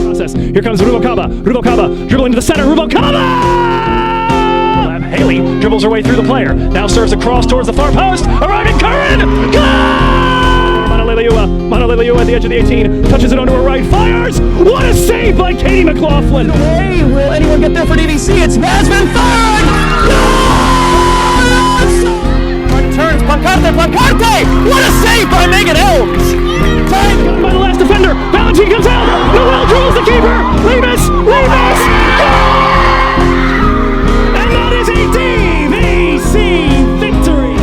Process. Here comes Rubalcaba. Rubalcaba dribbling to the center. Rubalcaba! Haley dribbles her way through the player. Now serves across towards the far post. Arriving Curran! Goal! Manoliliua at the edge of the 18. Touches it onto her right. Fires! What a save by Katie McLaughlin! Hey, will anyone get there for DVC? It's Yasmin firing! Turns, Plancarte! What a save by Megan Elms! Tied by the last defender. Valentine comes out. Noel drills the keeper. Levis! Goal! And that is a DVC victory!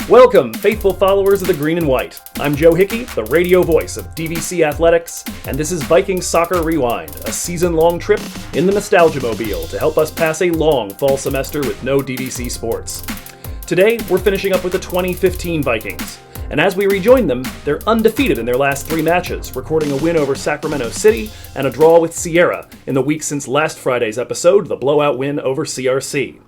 Welcome, faithful followers of the Green and White. I'm Joe Hickey, the radio voice of DVC Athletics, and this is Vikings Soccer Rewind, a season-long trip in the Nostalgia Mobile to help us pass a long fall semester with no DVC sports. Today, we're finishing up with the 2015 Vikings, and as we rejoin them, they're undefeated in their last 3 matches, recording a win over Sacramento City and a draw with Sierra in the week since last Friday's episode, the blowout win over CRC.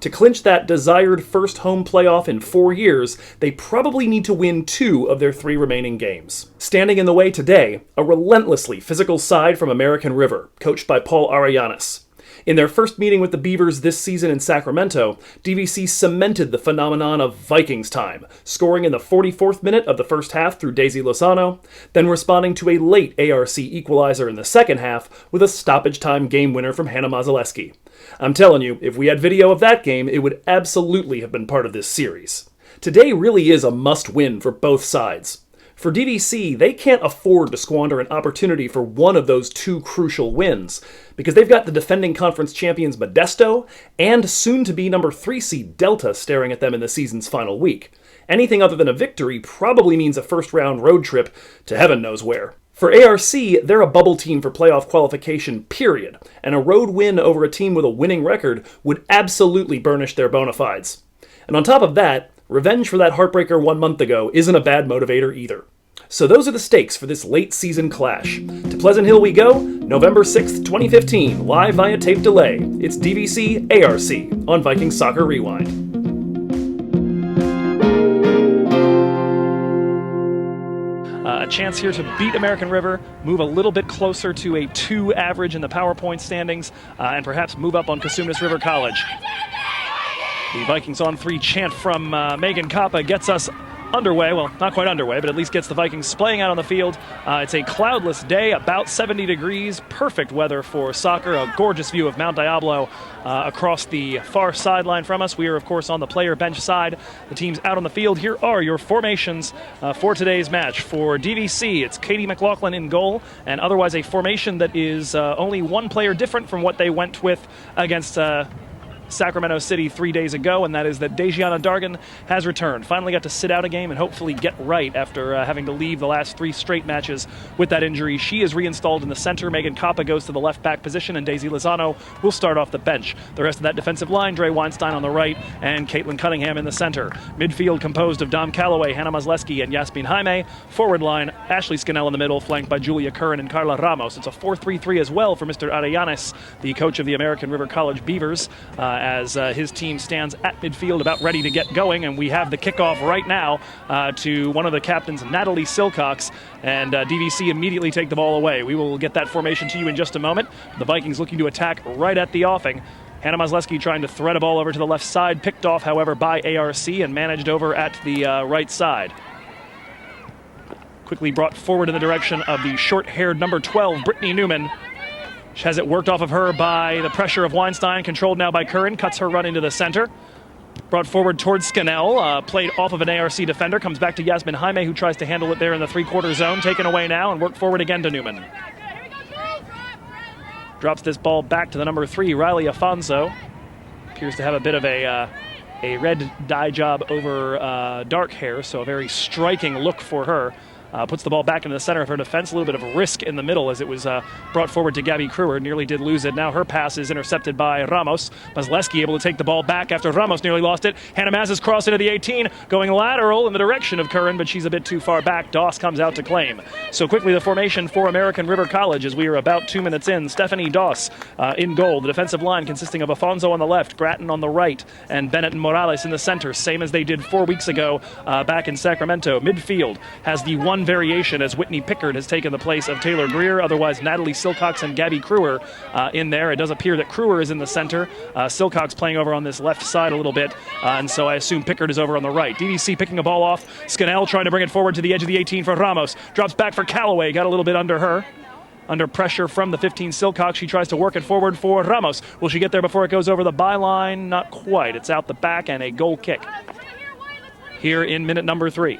To clinch that desired first home playoff in 4 years, they probably need to win 2 of their 3 remaining games. Standing in the way today, a relentlessly physical side from American River, coached by Paul Arayanis. In their first meeting with the Beavers this season in Sacramento, DVC cemented the phenomenon of Vikings time, scoring in the 44th minute of the first half through Daisy Lozano, then responding to a late ARC equalizer in the second half with a stoppage time game winner from Hannah Mazaleski. I'm telling you, if we had video of that game, it would absolutely have been part of this series. Today really is a must-win for both sides. For DVC, they can't afford to squander an opportunity for one of those 2 crucial wins, because they've got the defending conference champions Modesto and soon-to-be number 3 seed Delta staring at them in the season's final week. Anything other than a victory probably means a first-round road trip to heaven knows where. For ARC, they're a bubble team for playoff qualification, period, and a road win over a team with a winning record would absolutely burnish their bona fides. And on top of that, revenge for that heartbreaker 1 month ago isn't a bad motivator either. So those are the stakes for this late season clash. To Pleasant Hill we go, November 6th, 2015, live via tape delay. It's DVC ARC on Vikings Soccer Rewind. A chance here to beat American River, move a little bit closer to a 2 average in the PowerPoint standings, and perhaps move up on Cosumnes River College. The Vikings on 3 chant from Megan Kappa gets us underway. Well, not quite underway, but at least gets the Vikings splaying out on the field. It's a cloudless day, about 70 degrees, perfect weather for soccer, a gorgeous view of Mount Diablo across the far sideline from us. We are, of course, on the player bench side. The team's out on the field. Here are your formations for today's match. For DVC, it's Katie McLaughlin in goal, and otherwise a formation that is only 1 player different from what they went with against Sacramento City 3 days ago, and that is that Dejiana Dargan has returned. Finally got to sit out a game and hopefully get right after having to leave the last 3 straight matches with that injury. She is reinstalled in the center. Megan Kappa goes to the left back position, and Daisy Lozano will start off the bench. The rest of that defensive line, Dre Weinstein on the right and Caitlin Cunningham in the center. Midfield composed of Dom Calloway, Hannah Mazaleski, and Yasmin Jaime. Forward line, Ashley Scannell in the middle, flanked by Julia Curran and Carla Ramos. It's a 4-3-3 as well for Mr. Arayanes, the coach of the American River College Beavers, as his team stands at midfield about ready to get going, and we have the kickoff right now to one of the captains, Natalie Silcox, and DVC immediately take the ball away. We will get that formation to you in just a moment. The Vikings looking to attack right at the offing. Hannah Mazaleski trying to thread a ball over to the left side, picked off, however, by ARC and managed over at the right side. Quickly brought forward in the direction of the short-haired number 12, Brittany Newman. She has it worked off of her by the pressure of Weinstein, controlled now by Curran, cuts her run into the center. Brought forward towards Scannell, played off of an ARC defender, comes back to Yasmin Jaime, who tries to handle it there in the 3-quarter zone, taken away now, and worked forward again to Newman. Drops this ball back to the number 3, Riley Afonso. Appears to have a bit of a red dye job over dark hair, so a very striking look for her. puts the ball back into the center of her defense. A little bit of a risk in the middle as it was brought forward to Gabby Crewer. Nearly did lose it. Now her pass is intercepted by Ramos. Mazleski able to take the ball back after Ramos nearly lost it. Hannah Mazes crossed into the 18, going lateral in the direction of Curran, but she's a bit too far back. Doss comes out to claim. So quickly the formation for American River College as we are about 2 minutes in. Stephanie Doss in goal. The defensive line consisting of Afonso on the left, Gratton on the right, and Bennett and Morales in the center, same as they did 4 weeks ago back in Sacramento. Midfield has the one variation as Whitney Pickard has taken the place of Taylor Greer. Otherwise, Natalie Silcox and Gabby Crewer in there. It does appear that Crewer is in the center. Silcox playing over on this left side a little bit, and so I assume Pickard is over on the right. DVC picking a ball off. Scannell trying to bring it forward to the edge of the 18 for Ramos. Drops back for Callaway. Got a little bit under her. Under pressure from the 15 Silcox, she tries to work it forward for Ramos. Will she get there before it goes over the byline? Not quite. It's out the back and a goal kick here in minute number 3.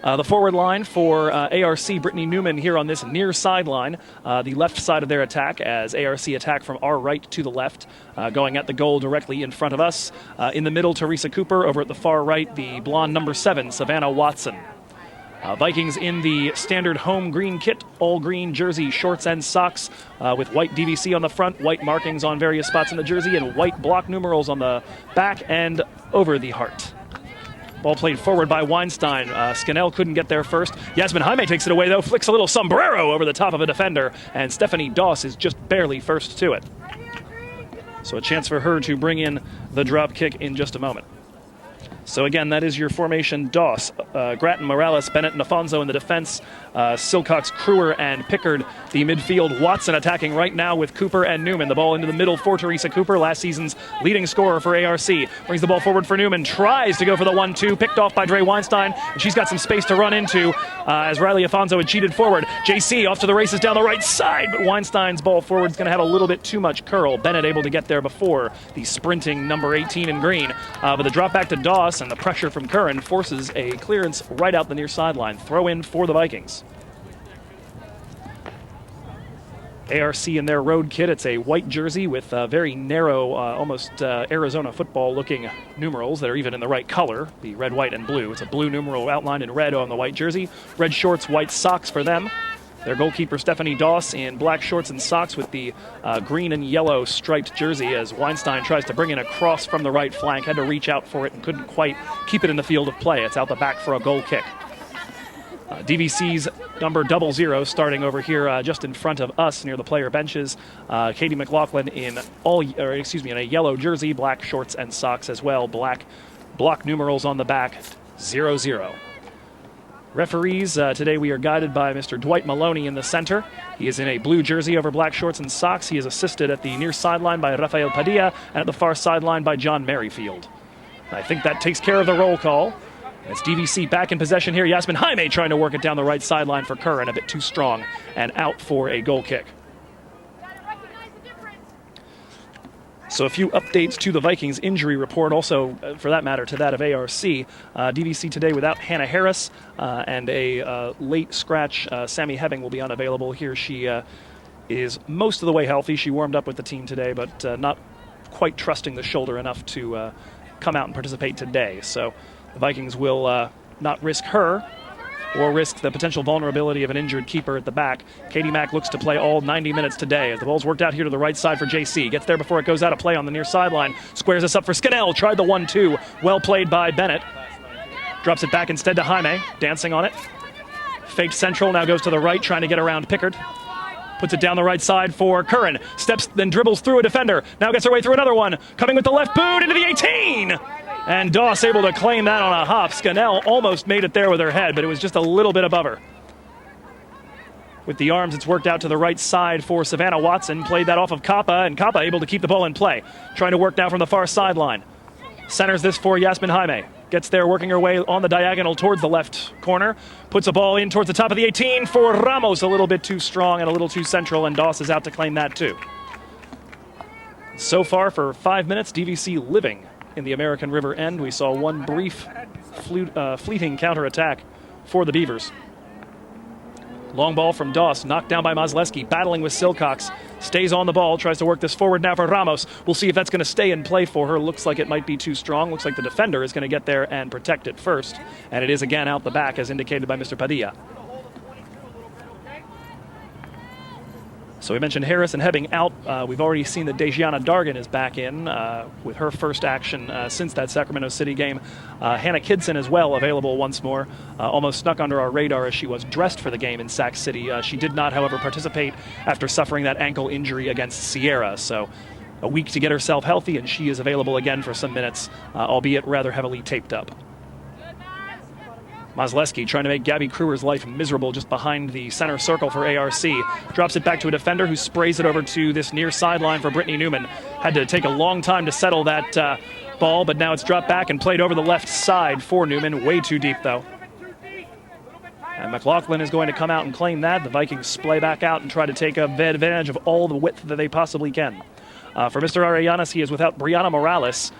The forward line for ARC, Brittany Newman here on this near sideline, the left side of their attack as ARC attack from our right to the left, going at the goal directly in front of us. In the middle, Teresa Cooper. Over at the far right, the blonde number 7, Savannah Watson. Vikings in the standard home green kit, all green jersey, shorts and socks with white DVC on the front, white markings on various spots in the jersey, and white block numerals on the back and over the heart. Ball played forward by Weinstein. Scannell couldn't get there first. Yasmin Jaime takes it away, though, flicks a little sombrero over the top of a defender, and Stephanie Doss is just barely first to it. So a chance for her to bring in the drop kick in just a moment. So again, that is your formation. Doss, Gratton, Morales, Bennett, and Afonso in the defense. Silcox, Crewer, and Pickard, the midfield. Watson attacking right now with Cooper and Newman. The ball into the middle for Teresa Cooper, last season's leading scorer for ARC. Brings the ball forward for Newman. Tries to go for the 1-2. Picked off by Dre Weinstein. And she's got some space to run into as Riley Afonso had cheated forward. JC off to the races down the right side, but Weinstein's ball forward is going to have a little bit too much curl. Bennett able to get there before the sprinting number 18 in green. But the drop back to Doss and the pressure from Curran forces a clearance right out the near sideline. Throw in for the Vikings. ARC in their road kit. It's a white jersey with very narrow, almost Arizona football-looking numerals that are even in the right color, the red, white, and blue. It's a blue numeral outlined in red on the white jersey. Red shorts, white socks for them. Their goalkeeper, Stephanie Doss, in black shorts and socks with the green and yellow striped jersey as Weinstein tries to bring in a cross from the right flank. Had to reach out for it and couldn't quite keep it in the field of play. It's out the back for a goal kick. DVC's number 00 starting over here just in front of us near the player benches. Katie McLaughlin in in a yellow jersey, black shorts and socks as well. Black block numerals on the back, 00. Referees, today we are guided by Mr. Dwight Maloney in the center. He is in a blue jersey over black shorts and socks. He is assisted at the near sideline by Rafael Padilla and at the far sideline by John Merrifield. I think that takes care of the roll call. It's DVC back in possession here. Yasmin Jaime trying to work it down the right sideline for Curran, a bit too strong, and out for a goal kick. So a few updates to the Vikings injury report, also, for that matter, to that of ARC. DVC today without Hannah Harris, and a late scratch. Sammy Hebbing will be unavailable here. She is most of the way healthy. She warmed up with the team today, but not quite trusting the shoulder enough to come out and participate today. So the Vikings will not risk her or risk the potential vulnerability of an injured keeper at the back. Katie Mack looks to play all 90 minutes today. As the ball's worked out here to the right side for JC. Gets there before it goes out of play on the near sideline. Squares this up for Scannell. Tried the 1-2. Well played by Bennett. Drops it back instead to Jaime. Dancing on it. Faked central. Now goes to the right, trying to get around Pickard. Puts it down the right side for Curran. Steps, then dribbles through a defender. Now gets her way through another one. Coming with the left boot into the 18. And Doss able to claim that on a hop. Scannell almost made it there with her head, but it was just a little bit above her. With the arms, it's worked out to the right side for Savannah Watson. Played that off of Kappa, and Kappa able to keep the ball in play. Trying to work now from the far sideline. Centers this for Yasmin Jaime. Gets there, working her way on the diagonal towards the left corner. Puts a ball in towards the top of the 18 for Ramos. A little bit too strong and a little too central, and Doss is out to claim that too. So far for 5 minutes, DVC living in the American River end. We saw one brief fleeting counterattack for the Beavers. Long ball from Doss, knocked down by Mazleski, battling with Silcox. Stays on the ball, tries to work this forward now for Ramos. We'll see if that's going to stay in play for her. Looks like it might be too strong. Looks like the defender is going to get there and protect it first. And it is again out the back, as indicated by Mr. Padilla. So we mentioned Harris and Hebbing out. We've already seen that Dejiana Dargan is back in with her first action since that Sacramento City game. Hannah Kidson as well available once more. Almost snuck under our radar as she was dressed for the game in Sac City. She did not, however, participate after suffering that ankle injury against Sierra. So a week to get herself healthy, and she is available again for some minutes, albeit rather heavily taped up. Mazleski trying to make Gabby Kruer's life miserable just behind the center circle for ARC. Drops it back to a defender who sprays it over to this near sideline for Brittany Newman. Had to take a long time to settle that ball, but now it's dropped back and played over the left side for Newman. Way too deep, though. And McLaughlin is going to come out and claim that. The Vikings splay back out and try to take advantage of all the width that they possibly can. For Mr. Arellanes, he is without Brianna Morales,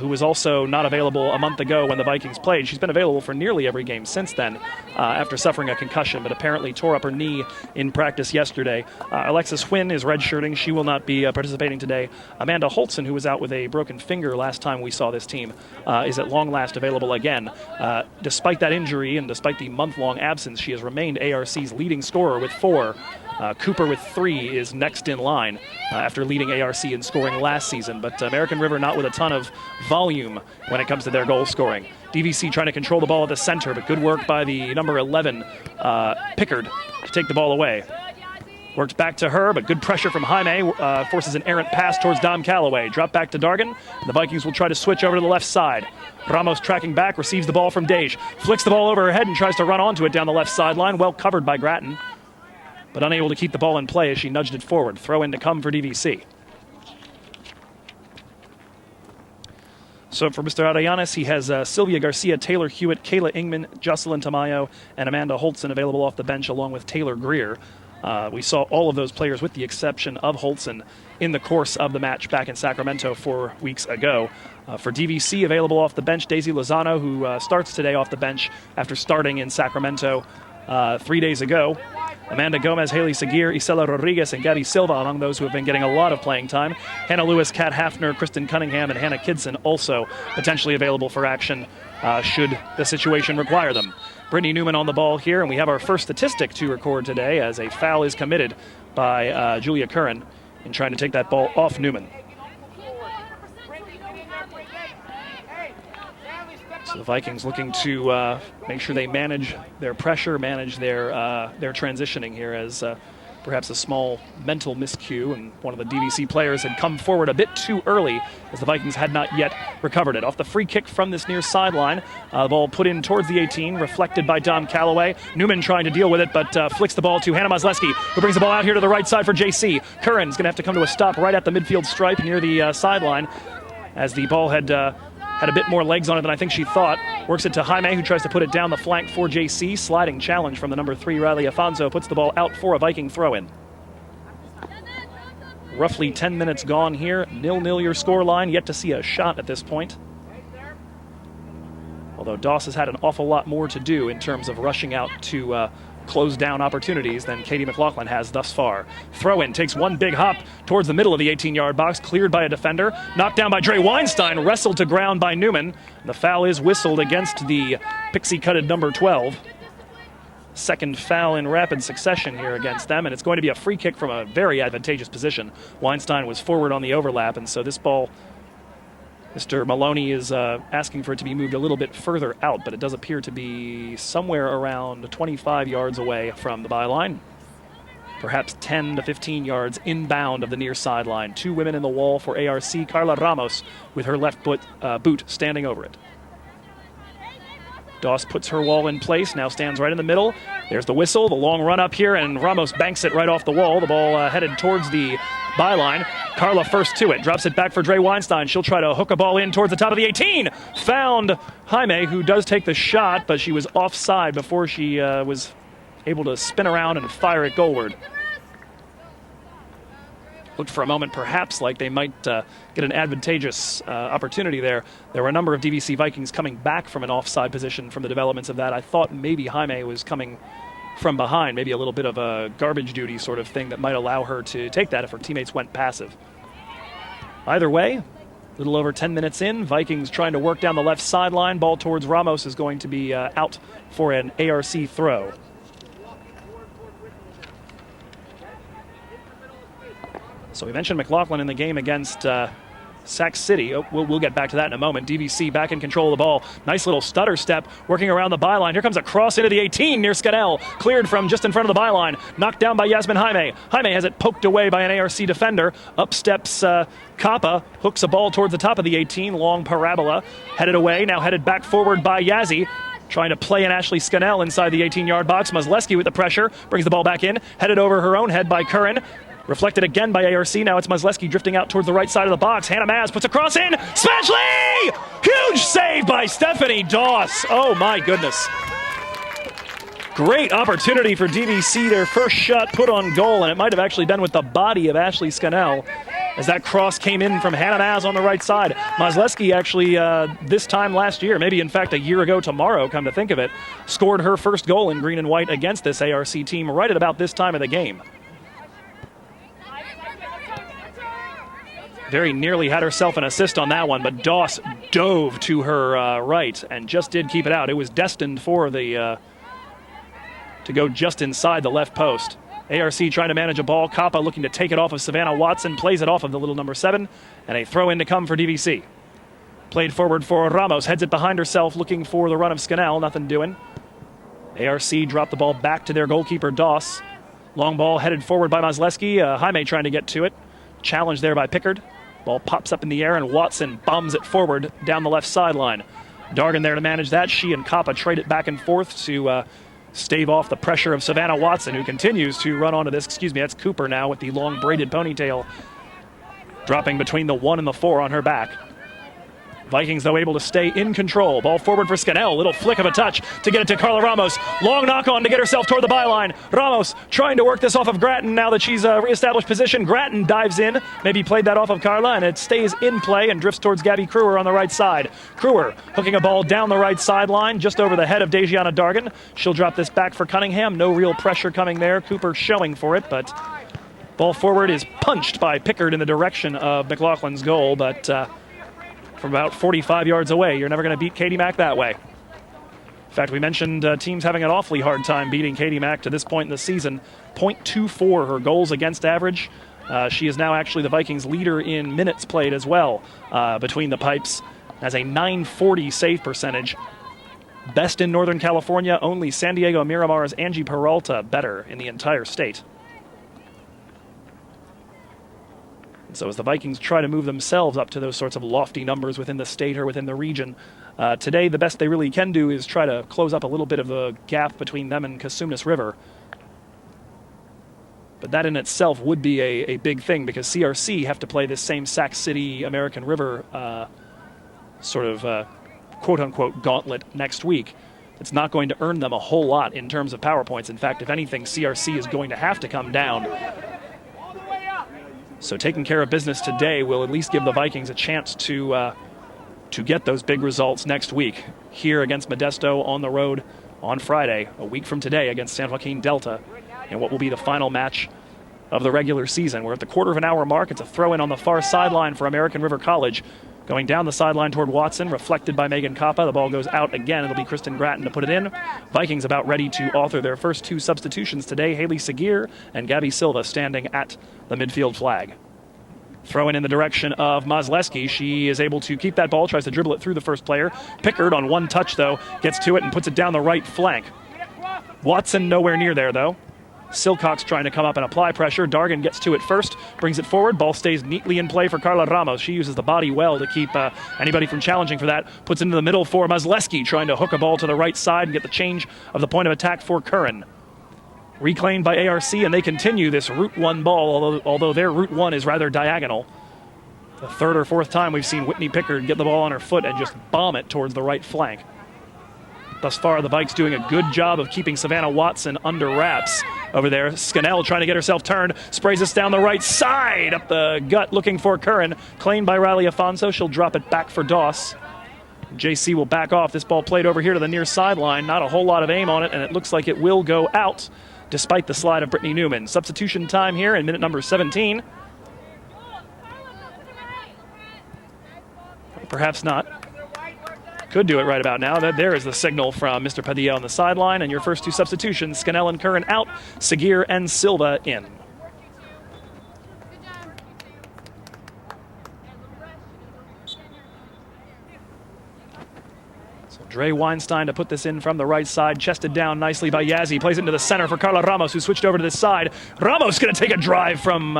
who was also not available a month ago when the Vikings played. She's been available for nearly every game since then after suffering a concussion, but apparently tore up her knee in practice yesterday. Alexis Huynh is redshirting. She will not be participating today. Amanda Holtzen, who was out with a broken finger last time we saw this team, is at long last available again. Despite that injury and despite the month-long absence, she has remained ARC's leading scorer with 4. Cooper with 3 is next in line after leading ARC in scoring last season, but American River not with a ton of volume when it comes to their goal scoring. DVC trying to control the ball at the center, but good work by the number 11 Pickard to take the ball away. Worked back to her, but good pressure from Jaime forces an errant pass towards Dom Calloway. Drop back to Dargan. The Vikings will try to switch over to the left side. Ramos tracking back, receives the ball from Dej. Flicks the ball over her head and tries to run onto it down the left sideline. Well covered by Grattan, but unable to keep the ball in play as she nudged it forward. Throw in to come for DVC. So for Mr. Arellanes, he has Sylvia Garcia, Taylor Hewitt, Kayla Ingman, Jocelyn Tamayo, and Amanda Holtzen available off the bench along with Taylor Greer. We saw all of those players with the exception of Holtzen in the course of the match back in Sacramento 4 weeks ago. For DVC, available off the bench, Daisy Lozano, who starts today off the bench after starting in Sacramento 3 days ago. Amanda Gomez, Haley Seguir, Isela Rodriguez, and Gabby Silva among those who have been getting a lot of playing time. Hannah Lewis, Kat Hafner, Kristen Cunningham, and Hannah Kidson also potentially available for action should the situation require them. Brittany Newman on the ball here, and we have our first statistic to record today as a foul is committed by Julia Curran in trying to take that ball off Newman. So the Vikings looking to make sure they manage their pressure, manage their transitioning here as perhaps a small mental miscue, and one of the DVC players had come forward a bit too early as the Vikings had not yet recovered it. Off the free kick from this near sideline, the ball put in towards the 18, reflected by Dom Calloway. Newman trying to deal with it, but flicks the ball to Hannah Mazleski, who brings the ball out here to the right side for JC. Curran's going to have to come to a stop right at the midfield stripe near the sideline as the ball had a bit more legs on it than I think she thought. Works it to Jaime, who tries to put it down the flank for JC. Sliding challenge from the number 3, Riley Afonso, puts the ball out for a Viking throw-in. Roughly 10 minutes gone here. 0-0 your score line. Yet to see a shot at this point. Although Doss has had an awful lot more to do in terms of rushing out to close down opportunities than Katie McLaughlin has thus far. Throw-in takes one big hop towards the middle of the 18-yard box, cleared by a defender, knocked down by Dre Weinstein, wrestled to ground by Newman. The foul is whistled against the pixie-cutted number 12. Second foul in rapid succession here against them, and it's going to be a free kick from a very advantageous position. Weinstein was forward on the overlap, and so this ball, Mr. Maloney is asking for it to be moved a little bit further out, but it does appear to be somewhere around 25 yards away from the byline. Perhaps 10 to 15 yards inbound of the near sideline. 2 women in the wall for ARC. Carla Ramos with her left boot standing over it. Doss puts her wall in place, now stands right in the middle. There's the whistle, the long run up here, and Ramos banks it right off the wall. The ball headed towards the byline. Carla first to it, drops it back for Dre Weinstein. She'll try to hook a ball in towards the top of the 18. Found Jaime, who does take the shot, but she was offside before she was able to spin around and fire it goalward. Looked for a moment perhaps like they might get an advantageous opportunity there. There were a number of DVC Vikings coming back from an offside position from the developments of that. I thought maybe Jaime was coming from behind, maybe a little bit of a garbage duty sort of thing that might allow her to take that if her teammates went passive. Either way, a little over 10 minutes in, Vikings trying to work down the left sideline. Ball towards Ramos is going to be out for an ARC throw. So we mentioned McLaughlin in the game against Sac City. Oh, we'll get back to that in a moment. DVC back in control of the ball. Nice little stutter step working around the byline. Here comes a cross into the 18 near Scannell. Cleared from just in front of the byline. Knocked down by Yasmin Jaime. Jaime has it poked away by an ARC defender. Up steps Kappa. Hooks a ball towards the top of the 18. Long parabola. Headed away. Now headed back forward by Yazzie. Trying to play an Ashley Scannell inside the 18-yard box. Mazleski with the pressure. Brings the ball back in. Headed over her own head by Curran. Reflected again by ARC. Now it's Mazleski drifting out towards the right side of the box. Hannah Maz puts a cross in. Spatchley! Huge save by Stephanie Doss. Oh, my goodness. Great opportunity for DVC. Their first shot put on goal, and it might have actually been with the body of Ashley Scannell as that cross came in from Hannah Maz on the right side. Mazleski actually this time last year, maybe in fact a year ago tomorrow, come to think of it, scored her first goal in green and white against this ARC team right at about this time of the game. Very nearly had herself an assist on that one, but Doss dove to her right and just did keep it out. It was destined for the to go just inside the left post. ARC trying to manage a ball. Kappa looking to take it off of Savannah Watson, plays it off of the little number 7, and a throw in to come for DVC. Played forward for Ramos, heads it behind herself, looking for the run of Scannell, nothing doing. ARC dropped the ball back to their goalkeeper, Doss. Long ball headed forward by Mazleski. Jaime trying to get to it. Challenged there by Pickard. Ball pops up in the air, and Watson bombs it forward down the left sideline. Dargan there to manage that. She and Kappa trade it back and forth to stave off the pressure of Savannah Watson, who continues to run onto this. Excuse me, that's Cooper now with the long braided ponytail, dropping between the 1 and the 4 on her back. Vikings, though, able to stay in control. Ball forward for Scannell. Little flick of a touch to get it to Carla Ramos. Long knock on to get herself toward the byline. Ramos trying to work this off of Grattan now that she's reestablished position. Grattan dives in. Maybe played that off of Carla, and it stays in play and drifts towards Gabby Kruer on the right side. Kruer hooking a ball down the right sideline just over the head of Dejiana Dargan. She'll drop this back for Cunningham. No real pressure coming there. Cooper showing for it, but ball forward is punched by Pickard in the direction of McLaughlin's goal, but from about 45 yards away. You're never going to beat Katie Mack that way. In fact, we mentioned teams having an awfully hard time beating Katie Mack to this point in the season. .24 her goals against average. She is now actually the Vikings leader in minutes played as well between the pipes. Has a .940 save percentage. Best in Northern California, only San Diego Miramar's Angie Peralta better in the entire state. So as the Vikings try to move themselves up to those sorts of lofty numbers within the state or within the region, today the best they really can do is try to close up a little bit of the gap between them and Cosumnes River. But that in itself would be a big thing, because CRC have to play this same Sac City American River sort of quote-unquote gauntlet next week. It's not going to earn them a whole lot in terms of power points. In fact, if anything, CRC is going to have to come down. So taking care of business today will at least give the Vikings a chance to get those big results next week. Here against Modesto on the road on Friday, a week from today against San Joaquin Delta, in what will be the final match of the regular season. We're at the quarter of an hour mark. It's a throw-in on the far sideline for American River College. Going down the sideline toward Watson, reflected by Megan Kappa. The ball goes out again. It'll be Kristen Grattan to put it in. Vikings about ready to author their first 2 substitutions today. Haley Seguir and Gabby Silva standing at the midfield flag. Throwing in the direction of Mazleski. She is able to keep that ball, tries to dribble it through the first player. Pickard on one touch, though, gets to it and puts it down the right flank. Watson nowhere near there, though. Silcox trying to come up and apply pressure. Dargan gets to it first, brings it forward. Ball stays neatly in play for Carla Ramos. She uses the body well to keep anybody from challenging for that. Puts into the middle for Mazleski, trying to hook a ball to the right side and get the change of the point of attack for Curran. Reclaimed by ARC, and they continue this Route 1 ball, although their Route 1 is rather diagonal. The 3rd or 4th time we've seen Whitney Pickard get the ball on her foot and just bomb it towards the right flank. Thus far, the Vikes doing a good job of keeping Savannah Watson under wraps over there. Scannell trying to get herself turned, sprays us down the right side, up the gut looking for Curran. Claimed by Riley Afonso. She'll drop it back for Doss. JC will back off. This ball played over here to the near sideline. Not a whole lot of aim on it, and it looks like it will go out despite the slide of Brittany Newman. Substitution time here in minute number 17. Perhaps not. Could do it right about now. There is the signal from Mr. Padilla on the sideline, and your first two substitutions, Scannell and Curran out, Seguir and Silva in. Dre Weinstein to put this in from the right side, chested down nicely by Yazzie, plays it into the center for Carla Ramos, who switched over to this side. Ramos going to take a drive from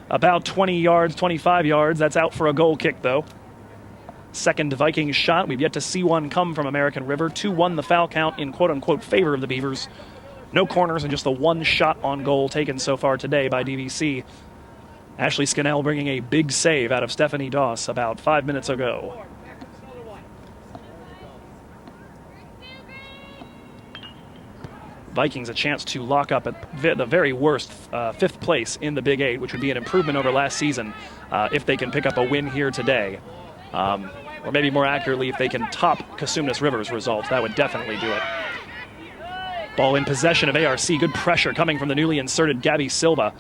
about 20 yards, 25 yards. That's out for a goal kick, though. Second Vikings shot. We've yet to see one come from American River. 2-1 the foul count in quote-unquote favor of the Beavers. No corners and just the one shot on goal taken so far today by DVC. Ashley Scannell bringing a big save out of Stephanie Doss about 5 minutes ago. Vikings a chance to lock up at the very worst fifth place in the Big Eight, which would be an improvement over last season if they can pick up a win here today. Or maybe more accurately, if they can top Cosumnes River's results, that would definitely do it. Ball in possession of ARC. Good pressure coming from the newly inserted Gabby Silva,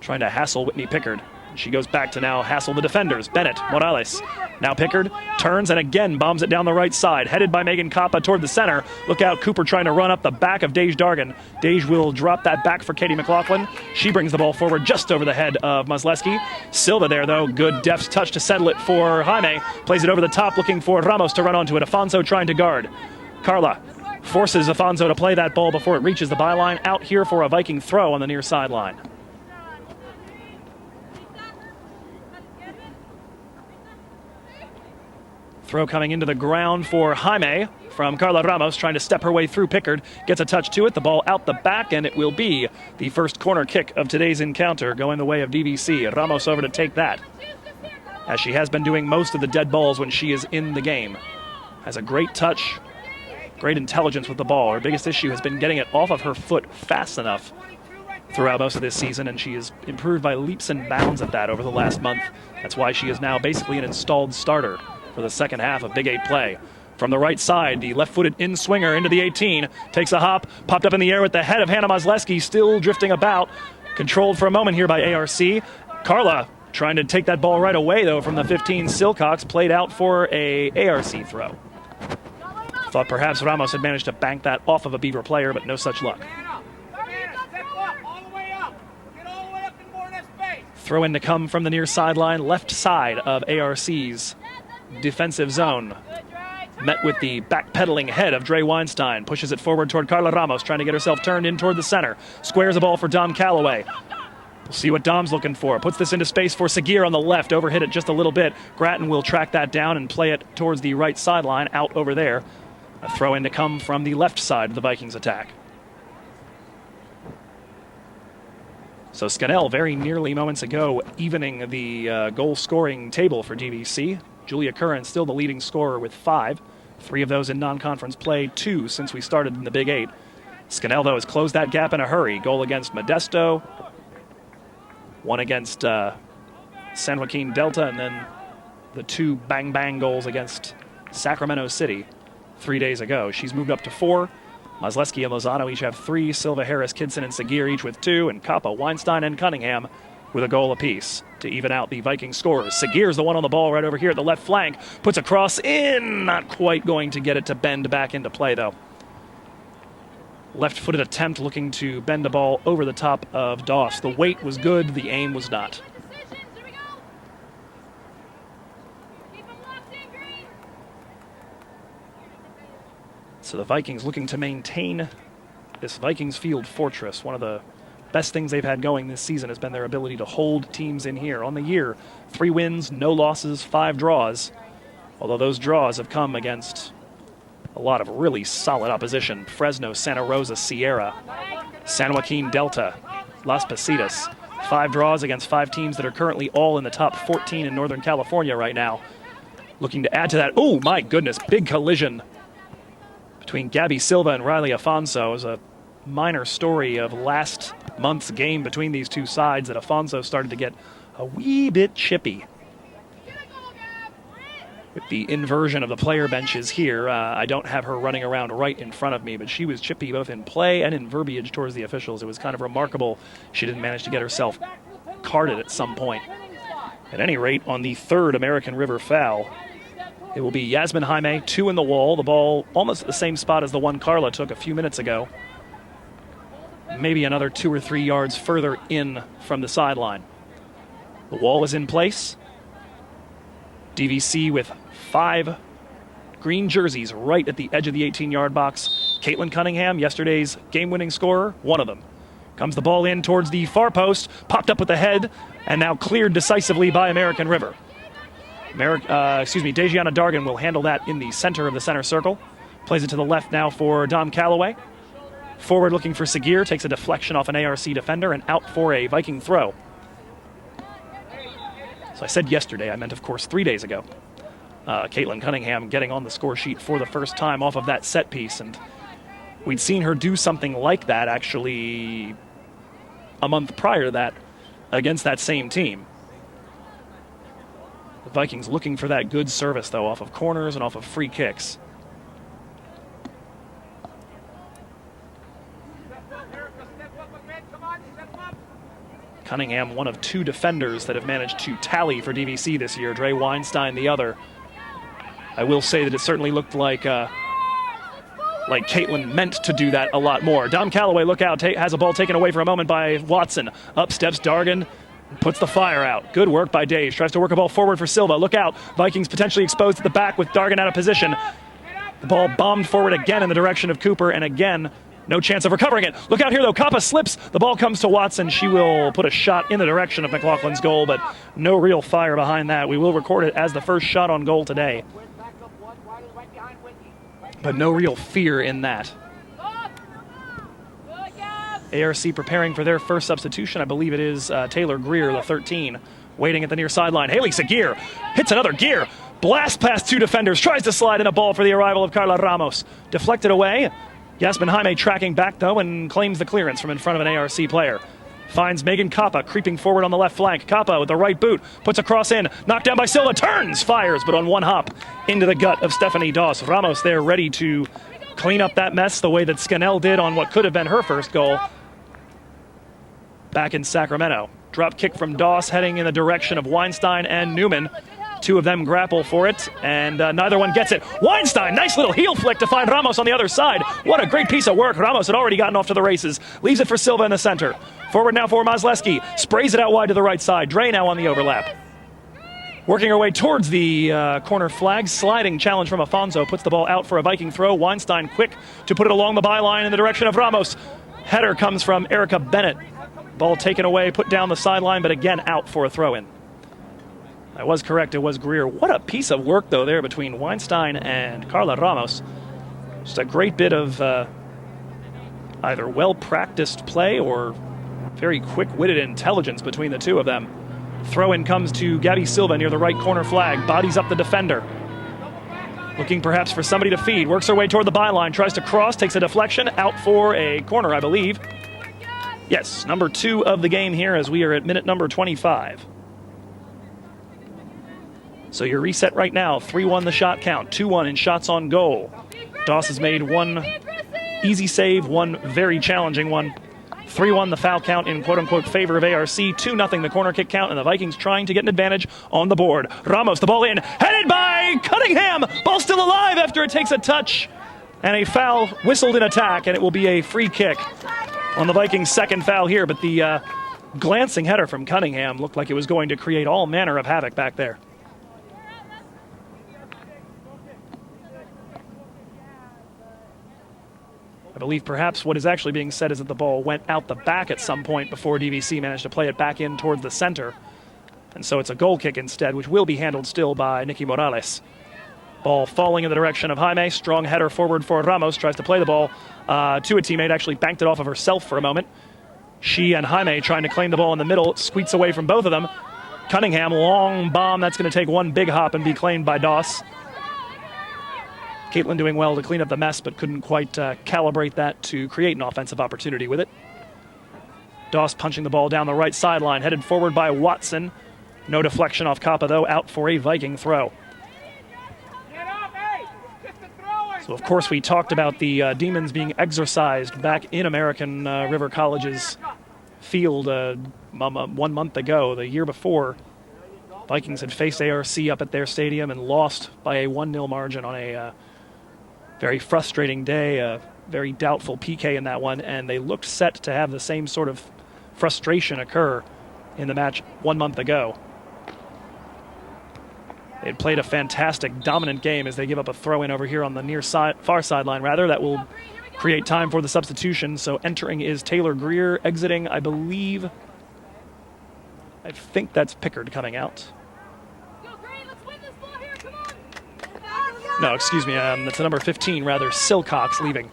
trying to hassle Whitney Pickard. She goes back to now hassle the defenders. Bennett, Morales. Now Pickard turns and again bombs it down the right side. Headed by Megan Coppa toward the center. Look out, Cooper trying to run up the back of Dej Dargan. Dej will drop that back for Katie McLaughlin. She brings the ball forward just over the head of Mazleski. Silva there, though. Good deft touch to settle it for Jaime. Plays it over the top, looking for Ramos to run onto it. Afonso trying to guard. Carla forces Afonso to play that ball before it reaches the byline. Out here for a Viking throw on the near sideline. Throw coming into the ground for Jaime from Carla Ramos, trying to step her way through Pickard. Gets a touch to it, the ball out the back, and it will be the first corner kick of today's encounter, going the way of DVC. Ramos over to take that, as she has been doing most of the dead balls when she is in the game. Has a great touch, great intelligence with the ball. Her biggest issue has been getting it off of her foot fast enough throughout most of this season, and she has improved by leaps and bounds at that over the last month. That's why she is now basically an installed starter for the second half of Big Eight play. From the right side, the left-footed in-swinger into the 18. Takes a hop, popped up in the air with the head of Hannah Mazleski, still drifting about. Controlled for a moment here by ARC. Carla trying to take that ball right away, though, from the 15. Silcox played out for a ARC throw. Thought perhaps Ramos had managed to bank that off of a Beaver player, but no such luck. Throw in to come from the near sideline, left side of ARC's defensive zone. Met with the backpedaling head of Dre Weinstein. Pushes it forward toward Carla Ramos, trying to get herself turned in toward the center. Squares the ball for Dom Calloway. We'll see what Dom's looking for. Puts this into space for Seguir on the left. Overhit it just a little bit. Grattan will track that down and play it towards the right sideline, out over there. A throw in to come from the left side of the Vikings attack. So Scannell very nearly moments ago evening the goal-scoring table for DVC. Julia Curran still the leading scorer with 5. 3 of those in non-conference play, 2 since we started in the Big Eight. Scannell, though, has closed that gap in a hurry. Goal against Modesto, one against San Joaquin Delta, and then the 2 bang-bang goals against Sacramento City 3 days ago. She's moved up to 4. Mazleski and Lozano each have 3. Silva, Harris, Kidson, and Seguir each with 2. And Coppa, Weinstein, and Cunningham with a goal apiece to even out the Viking scorers. Seguir's the one on the ball right over here at the left flank. Puts a cross in. Not quite going to get it to bend back into play, though. Left-footed attempt looking to bend the ball over the top of Doss. The weight was good. The aim was not. So the Vikings looking to maintain this Vikings field fortress. One of the best things they've had going this season has been their ability to hold teams in here. On the year, 3 wins, no losses, 5 draws. Although those draws have come against a lot of really solid opposition. Fresno, Santa Rosa, Sierra, San Joaquin Delta, Las Positas. 5 draws against 5 teams that are currently all in the top 14 in Northern California right now. Looking to add to that. Oh, my goodness, big collision between Gabby Silva and Riley Afonso. It was a minor story of last month's game between these two sides that Afonso started to get a wee bit chippy. With the inversion of the player benches here, I don't have her running around right in front of me, but she was chippy both in play and in verbiage towards the officials. It was kind of remarkable she didn't manage to get herself carded at some point. At any rate, on the third American River foul, it will be Yasmin Jaime, 2 in the wall. The ball almost at the same spot as the one Carla took a few minutes ago. Maybe another 2 or 3 yards further in from the sideline. The wall is in place. DVC with 5 green jerseys right at the edge of the 18-yard box. Cailin Cunningham, yesterday's game-winning scorer, one of them. Comes the ball in towards the far post, popped up with the head, and now cleared decisively by American River. Dejiana Dargan will handle that in the center of the center circle. Plays it to the left now for Dom Calloway. Forward looking for Sagir, takes a deflection off an ARC defender and out for a Viking throw. So I said yesterday, I meant, of course, 3 days ago. Cailin Cunningham getting on the score sheet for the first time off of that set piece, and we'd seen her do something like that actually a month prior to that against that same team. The Vikings looking for that good service, though, off of corners and off of free kicks. Cunningham, one of 2 defenders that have managed to tally for DVC this year. Dre Weinstein, the other. I will say that it certainly looked like Cailin meant to do that a lot more. Dom Calloway, look out, has a ball taken away for a moment by Watson. Up steps Dargan, puts the fire out. Good work by Dave. Tries to work a ball forward for Silva. Look out, Vikings potentially exposed at the back with Dargan out of position. The ball bombed forward again in the direction of Cooper, and again, no chance of recovering it. Look out here, though. Kappa slips. The ball comes to Watson. She will put a shot in the direction of McLaughlin's goal, but no real fire behind that. We will record it as the first shot on goal today. But no real fear in that. ARC preparing for their first substitution. I believe it is Taylor Greer, the 13, waiting at the near sideline. Haley Sagir hits another gear. Blast past 2 defenders. Tries to slide in a ball for the arrival of Carla Ramos. Deflected away. Yasmin Jaime tracking back, though, and claims the clearance from in front of an ARC player. Finds Megan Kappa creeping forward on the left flank. Kappa with the right boot, puts a cross in, knocked down by Silva, turns, fires, but on one hop into the gut of Stephanie Doss. Ramos there ready to clean up that mess the way that Scannell did on what could have been her first goal back in Sacramento. Drop kick from Doss heading in the direction of Weinstein and Newman. 2 of them grapple for it, and neither one gets it. Weinstein, nice little heel flick to find Ramos on the other side. What a great piece of work. Ramos had already gotten off to the races. Leaves it for Silva in the center. Forward now for Mazleski. Sprays it out wide to the right side. Dre now on the overlap. Working her way towards the corner flag. Sliding challenge from Afonso. Puts the ball out for a Viking throw. Weinstein quick to put it along the byline in the direction of Ramos. Header comes from Erica Bennett. Ball taken away, put down the sideline, but again out for a throw-in. I was correct, it was Greer. What a piece of work, though, there between Weinstein and Carla Ramos. Just a great bit of either well-practiced play or very quick-witted intelligence between the 2 of them. Throw-in comes to Gabby Silva near the right corner flag. Bodies up the defender. Looking perhaps for somebody to feed. Works her way toward the byline. Tries to cross, takes a deflection. Out for a corner, I believe. Yes, number 2 of the game here as we are at minute number 25. So your reset right now, 3-1 the shot count, 2-1 in shots on goal. Doss has made 1 easy save, 1 very challenging one. 3-1 the foul count in quote-unquote favor of ARC, 2-0 the corner kick count, and the Vikings trying to get an advantage on the board. Ramos, the ball in, headed by Cunningham! Ball still alive after it takes a touch, and a foul whistled in attack, and it will be a free kick on the Vikings' second foul here, but the glancing header from Cunningham looked like it was going to create all manner of havoc back there. I believe perhaps what is actually being said is that the ball went out the back at some point before DVC managed to play it back in towards the center. And so it's a goal kick instead, which will be handled still by Nikki Morales. Ball falling in the direction of Jaime. Strong header forward for Ramos. Tries to play the ball to a teammate. Actually banked it off of herself for a moment. She and Jaime trying to claim the ball in the middle. Squeaks away from both of them. Cunningham, long bomb. That's going to take 1 big hop and be claimed by Doss. Cailin doing well to clean up the mess, but couldn't quite calibrate that to create an offensive opportunity with it. Doss punching the ball down the right sideline, headed forward by Watson. No deflection off Kappa, though, out for a Viking throw. So, of course, we talked about the Demons being exorcised back in American River College's field 1 month ago. The year before, Vikings had faced ARC up at their stadium and lost by a 1-0 margin on a very frustrating day, a very doubtful PK in that one, and they looked set to have the same sort of frustration occur in the match 1 month ago. They had played a fantastic, dominant game as they give up a throw-in over here on the far sideline, rather. That will create time for the substitution. So entering is Taylor Greer. Exiting, I think that's Pickard coming out. No, excuse me, that's the number 15, rather, Silcox leaving.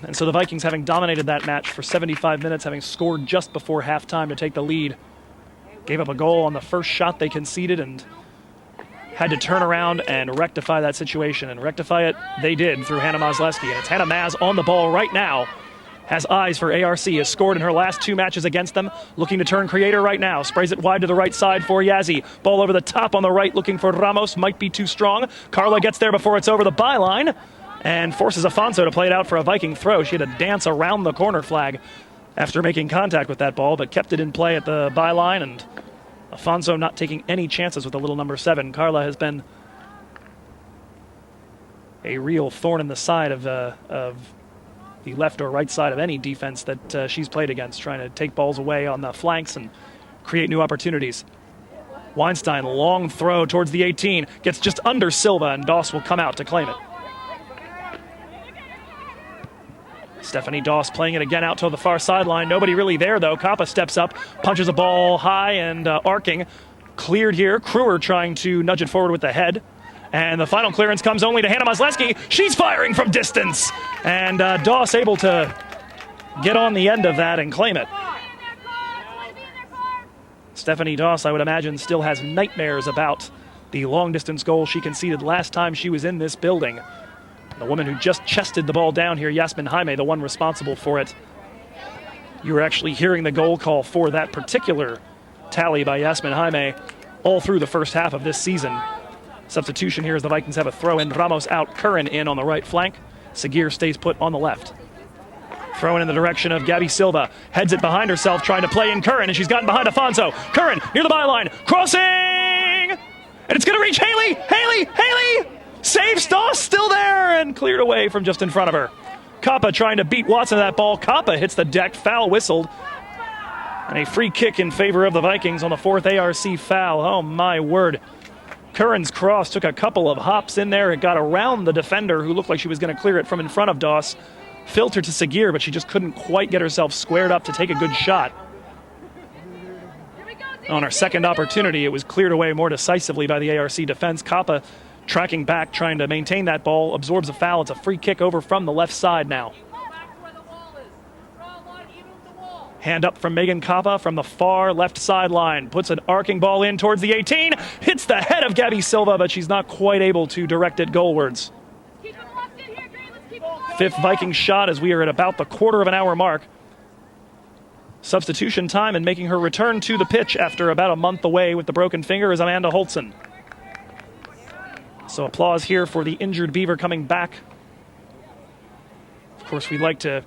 And so the Vikings, having dominated that match for 75 minutes, having scored just before halftime to take the lead, gave up a goal on the first shot they conceded and had to turn around and rectify that situation. And rectify it they did through Hannah Mazleski. And it's Hannah Maz on the ball right now. Has eyes for ARC, has scored in her last 2 matches against them. Looking to turn creator right now. Sprays it wide to the right side for Yazzie. Ball over the top on the right, looking for Ramos. Might be too strong. Carla gets there before it's over the byline and forces Afonso to play it out for a Viking throw. She had to dance around the corner flag after making contact with that ball, but kept it in play at the byline, and Afonso not taking any chances with the little number 7. Carla has been a real thorn in the side of the left or right side of any defense that she's played against, trying to take balls away on the flanks and create new opportunities. Weinstein, long throw towards the 18, gets just under Silva, and Doss will come out to claim it. Stephanie Doss playing it again out to the far sideline. Nobody really there, though. Kappa steps up, punches a ball high and arcing. Cleared here. Kruer trying to nudge it forward with the head. And the final clearance comes only to Hannah Mazleski. She's firing from distance. And Doss able to get on the end of that and claim it. Stephanie Doss, I would imagine, still has nightmares about the long-distance goal she conceded last time she was in this building. The woman who just chested the ball down here, Yasmin Jaime, the one responsible for it. You were actually hearing the goal call for that particular tally by Yasmin Jaime all through the first half of this season. Substitution here as the Vikings have a throw in. Ramos out, Curran in on the right flank. Seguir stays put on the left. Throw in the direction of Gabby Silva. Heads it behind herself, trying to play in Curran, and she's gotten behind Afonso. Curran near the byline, crossing! And it's going to reach Haley! Haley! Saves Doss, still there, and cleared away from just in front of her. Kappa trying to beat Watson to that ball. Kappa hits the deck, foul whistled. And a free kick in favor of the Vikings on the 4th ARC foul. Oh, my word. Curran's cross took a couple of hops in there. It got around the defender, who looked like she was going to clear it from in front of Doss. Filtered to Seguir, but she just couldn't quite get herself squared up to take a good shot. On her second opportunity, it was cleared away more decisively by the ARC defense. Kappa tracking back, trying to maintain that ball, absorbs a foul. It's a free kick over from the left side now. Hand up from Megan Kappa from the far left sideline. Puts an arcing ball in towards the 18. Hits the head of Gabby Silva, but she's not quite able to direct it goalwards. 5th Viking shot as we are at about the quarter of an hour mark. Substitution time, and making her return to the pitch after about a month away with the broken finger is Amanda Holtzen. So applause here for the injured Beaver coming back. Of course, we'd like to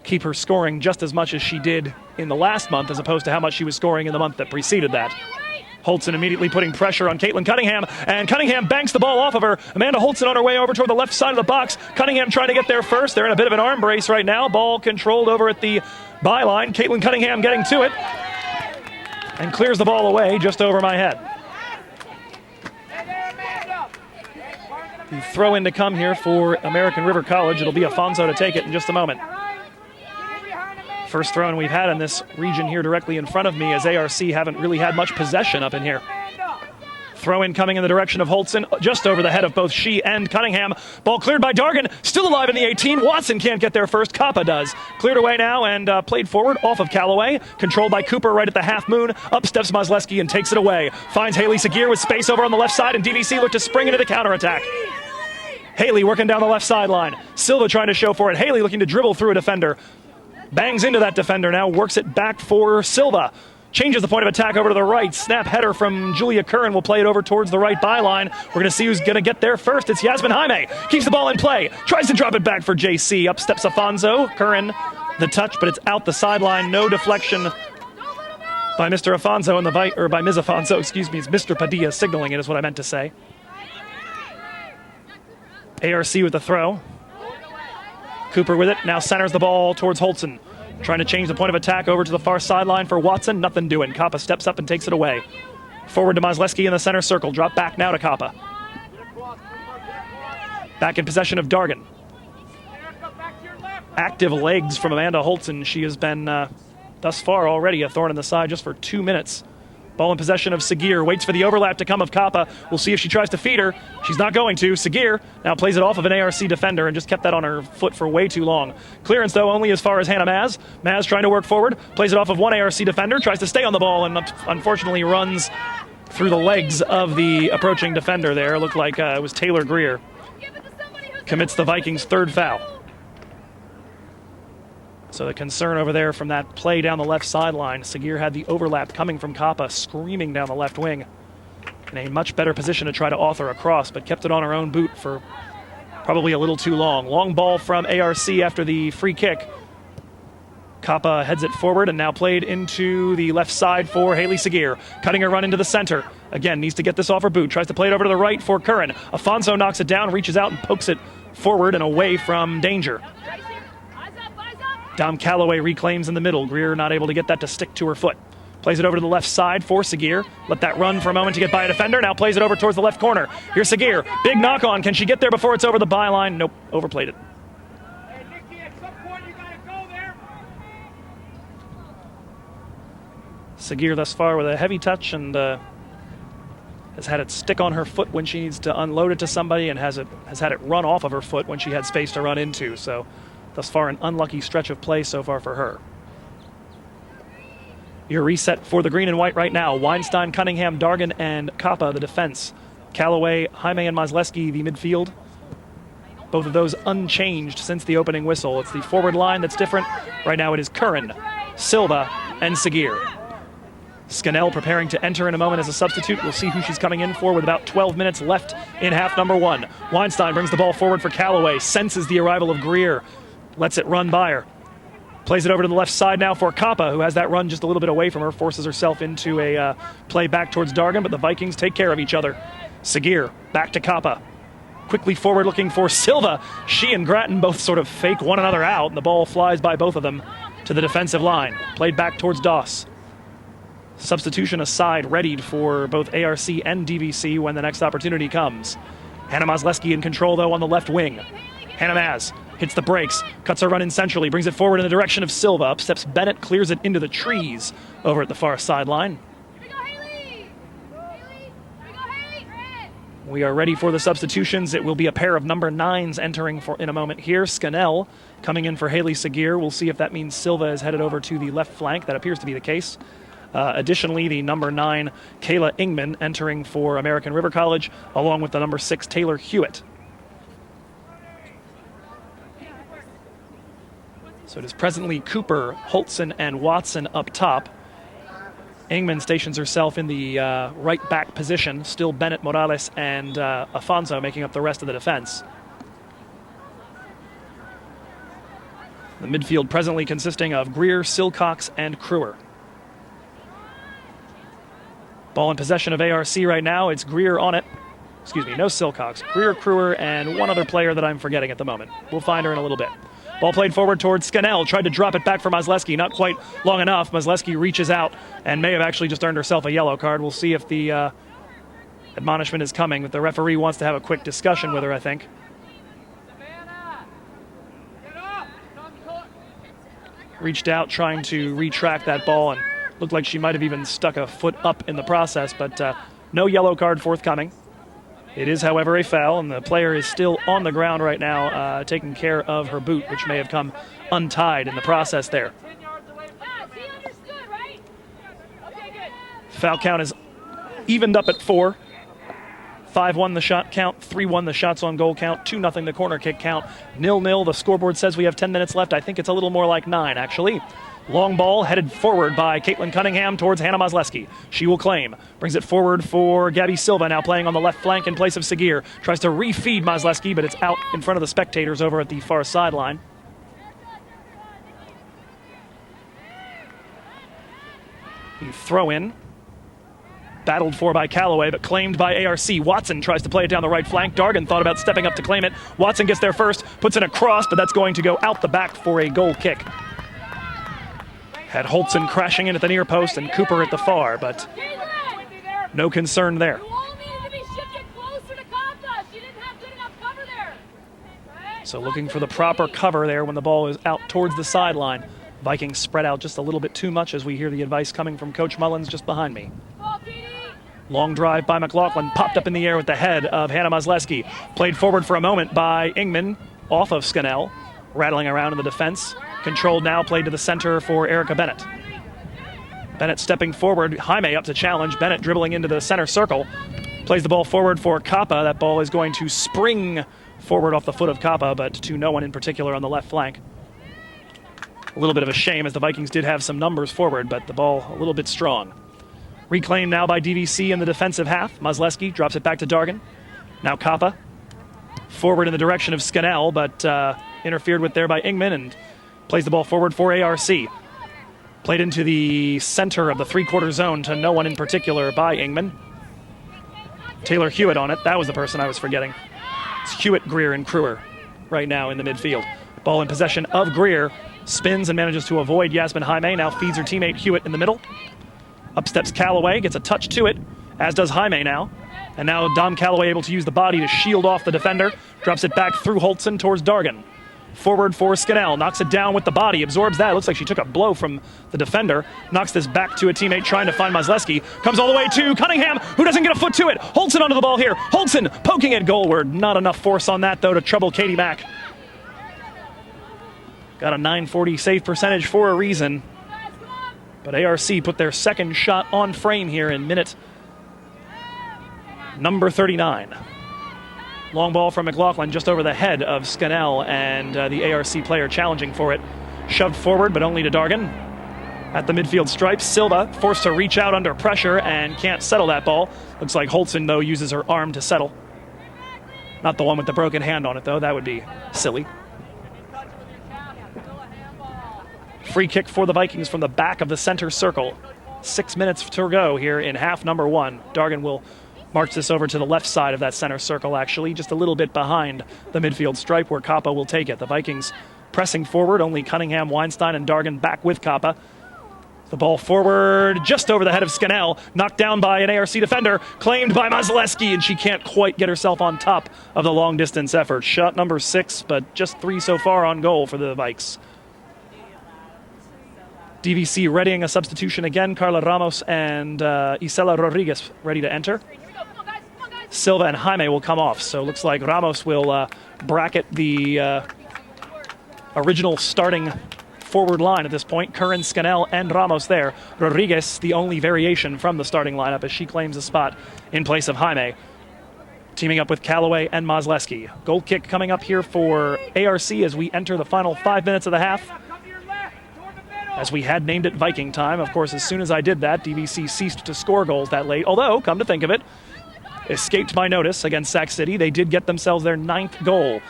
keep her scoring just as much as she did in the last month, as opposed to how much she was scoring in the month that preceded that. Holtzen immediately putting pressure on Cailin Cunningham, and Cunningham banks the ball off of her. Amanda Holtzen on her way over toward the left side of the box. Cunningham trying to get there first. They're in a bit of an arm brace right now. Ball controlled over at the byline. Cailin Cunningham getting to it and clears the ball away just over my head. The throw in to come here for American River College. It'll be Afonso to take it in just a moment. First throw in we've had in this region here directly in front of me, as ARC haven't really had much possession up in here. Throw in coming in the direction of Holtzen, just over the head of both she and Cunningham. Ball cleared by Dargan, still alive in the 18. Watson can't get there first, Kappa does. Cleared away now and played forward off of Callaway. Controlled by Cooper right at the half moon. Up steps Mazleski and takes it away. Finds Haley Seguir with space over on the left side, and DVC look to spring into the counterattack. Haley working down the left sideline. Silva trying to show for it. Haley looking to dribble through a defender. Bangs into that defender now, works it back for Silva. changes the point of attack over to the right. Snap header from Julia Curran will play it over towards the right byline. We're going to see who's going to get there first. It's Yasmin Jaime. Keeps the ball in play. Tries to drop it back for JC. Up steps Afonso. Curran, the touch, but it's out the sideline. No deflection by Mr. Afonso and or by Ms. Afonso, excuse me. It's Mr. Padilla signaling it is what I meant to say. ARC with the throw. Cooper with it. Now centers the ball towards Holtzen. Trying to change the point of attack over to the far sideline for Watson. Nothing doing. Kappa steps up and takes it away. Forward to Mazleski in the center circle. Drop back now to Kappa. Back in possession of Dargan. Active legs from Amanda Holtzen. She has been, thus far already, a thorn in the side just for 2 minutes. Ball in possession of Sagir. Waits for the overlap to come of Kappa. We'll see if she tries to feed her. She's not going to. Sagir now plays it off of an ARC defender and just kept that on her foot for way too long. Clearance, though, only as far as Hannah Maz. Maz trying to work forward. Plays it off of one ARC defender. Tries to stay on the ball and unfortunately runs through the legs of the approaching defender there. Looked like it was Taylor Greer. Commits the Vikings' third foul. So the concern over there from that play down the left sideline, Sagir had the overlap coming from Kappa, screaming down the left wing. In a much better position to try to author a cross, but kept it on her own boot for probably a little too long. Long ball from ARC after the free kick. Kappa heads it forward and now played into the left side for Haley Sagir. Cutting her run into the center. Again, needs to get this off her boot. Tries to play it over to the right for Curran. Afonso knocks it down, reaches out and pokes it forward and away from danger. Dom Calloway reclaims in the middle. Greer not able to get that to stick to her foot. Plays it over to the left side for Sagir. Let that run for a moment to get by a defender. Now plays it over towards the left corner. Here's Sagir. Big knock on. Can she get there before it's over the byline? Nope. Overplayed it. Hey, Nikki, at some point you gotta go there. Sagir thus far with a heavy touch and has had it stick on her foot when she needs to unload it to somebody and has had it run off of her foot when she had space to run into. So thus far, an unlucky stretch of play so far for her. Your reset for the green and white right now. Weinstein, Cunningham, Dargan, and Kappa, the defense. Callaway, Jaime, and Mazleski, the midfield. Both of those unchanged since the opening whistle. It's the forward line that's different. Right now it is Curran, Silva, and Sagir. Scannell preparing to enter in a moment as a substitute. We'll see who she's coming in for with about 12 minutes left in half number one. Weinstein brings the ball forward for Callaway, senses the arrival of Greer. Lets it run by her. Plays it over to the left side now for Kappa, who has that run just a little bit away from her. Forces herself into a play back towards Dargan, but the Vikings take care of each other. Sagir, back to Kappa. Quickly forward looking for Silva. She and Grattan both sort of fake one another out, and the ball flies by both of them to the defensive line. Played back towards Doss. Substitution aside, readied for both ARC and DVC when the next opportunity comes. Hannah Mazleski in control, though, on the left wing. Hannah Maz hits the brakes, cuts her run in centrally, brings it forward in the direction of Silva. Up steps Bennett, clears it into the trees over at the far sideline. We are ready for the substitutions. It will be a pair of number 9s entering in a moment here. Scannell coming in for Haley Sagir. We'll see if that means Silva is headed over to the left flank. That appears to be the case. Additionally, the number 9, Kayla Ingman, entering for American River College, along with the number 6, Taylor Hewitt. So it is presently Cooper, Holtzen, and Watson up top. Ingman stations herself in the right back position. Still Bennett, Morales, and Afonso making up the rest of the defense. The midfield presently consisting of Greer, Silcox, and Crewer. Ball in possession of ARC right now. It's Greer on it. Excuse me, no Silcox. Greer, Crewer, and one other player that I'm forgetting at the moment. We'll find her in a little bit. Ball played forward towards Scannell. Tried to drop it back for Mazleski. Not quite long enough. Mazleski reaches out and may have actually just earned herself a yellow card. We'll see if the admonishment is coming. But the referee wants to have a quick discussion with her, I think. Reached out trying to retract that ball and looked like she might have even stuck a foot up in the process. But no yellow card forthcoming. It is, however, a foul, and the player is still on the ground right now, taking care of her boot, which may have come untied in the process there. Foul count is evened up at 4. 5-1 the shot count, 3-1 the shots on goal count, 2-0 the corner kick count, 0-0. The scoreboard says we have 10 minutes left. I think it's a little more like 9, actually. Long ball headed forward by Caitlin Cunningham towards Hannah Mazleski. She will claim. Brings it forward for Gabby Silva, now playing on the left flank in place of Segir. Tries to refeed Mazleski, but it's out in front of the spectators over at the far sideline. The throw in. Battled for by Callaway, but claimed by ARC. Watson tries to play it down the right flank. Dargan thought about stepping up to claim it. Watson gets there first, puts in a cross, but that's going to go out the back for a goal kick. Had Holtzen crashing in at the near post and Cooper at the far, but no concern there. So looking for the proper cover there when the ball is out towards the sideline. Vikings spread out just a little bit too much as we hear the advice coming from Coach Mullins just behind me. Long drive by McLaughlin, popped up in the air with the head of Hannah Mazleski. Played forward for a moment by Ingman, off of Scannell, rattling around in the defense. Controlled now, played to the center for Erica Bennett. Bennett stepping forward, Jaime up to challenge. Bennett dribbling into the center circle. Plays the ball forward for Kappa. That ball is going to spring forward off the foot of Kappa, but to no one in particular on the left flank. A little bit of a shame as the Vikings did have some numbers forward, but the ball a little bit strong. Reclaimed now by DVC in the defensive half. Mazleski drops it back to Dargan. Now Kappa. Forward in the direction of Scannell, but interfered with there by Ingman and plays the ball forward for ARC. Played into the center of the three-quarter zone to no one in particular by Ingman. Taylor Hewitt on it. That was the person I was forgetting. It's Hewitt, Greer, and Kruer right now in the midfield. Ball in possession of Greer. Spins and manages to avoid Yasmin Jaime. Now feeds her teammate Hewitt in the middle. Up steps Callaway, gets a touch to it, as does Jaime now. And now Dom Callaway able to use the body to shield off the defender. Drops it back through Holtzen towards Dargan. Forward for Scannell, knocks it down with the body, absorbs that. Looks like she took a blow from the defender. Knocks this back to a teammate trying to find Mazleski. Comes all the way to Cunningham, who doesn't get a foot to it. Holtzen onto the ball here. Holtzen poking it goalward. Not enough force on that, though, to trouble Katie Mack. Got a 940 save percentage for a reason. But ARC put their second shot on frame here in minute number 39. Long ball from McLaughlin just over the head of Scannell and the ARC player challenging for it. Shoved forward, but only to Dargan. At the midfield stripes, Silva forced to reach out under pressure and can't settle that ball. Looks like Holtzen, though, uses her arm to settle. Not the one with the broken hand on it, though. That would be silly. Free kick for the Vikings from the back of the center circle. 6 minutes to go here in half number one. Dargan will march this over to the left side of that center circle, actually, just a little bit behind the midfield stripe where Kappa will take it. The Vikings pressing forward, only Cunningham, Weinstein, and Dargan back with Kappa. The ball forward, just over the head of Scannell, knocked down by an ARC defender, claimed by Mazleski, and she can't quite get herself on top of the long-distance effort. Shot number 6, but just 3 so far on goal for the Vikes. DVC readying a substitution again. Carla Ramos and Isela Rodriguez ready to enter. Silva and Jaime will come off, so looks like Ramos will bracket the original starting forward line at this point. Curran, Scannell, and Ramos there. Rodriguez, the only variation from the starting lineup as she claims a spot in place of Jaime. Teaming up with Callaway and Mazleski. Goal kick coming up here for ARC as we enter the final 5 minutes of the half. As we had named it Viking time. Of course, as soon as I did that, DVC ceased to score goals that late. Although, come to think of it, escaped my notice against Sac City. They did get themselves their 9th goal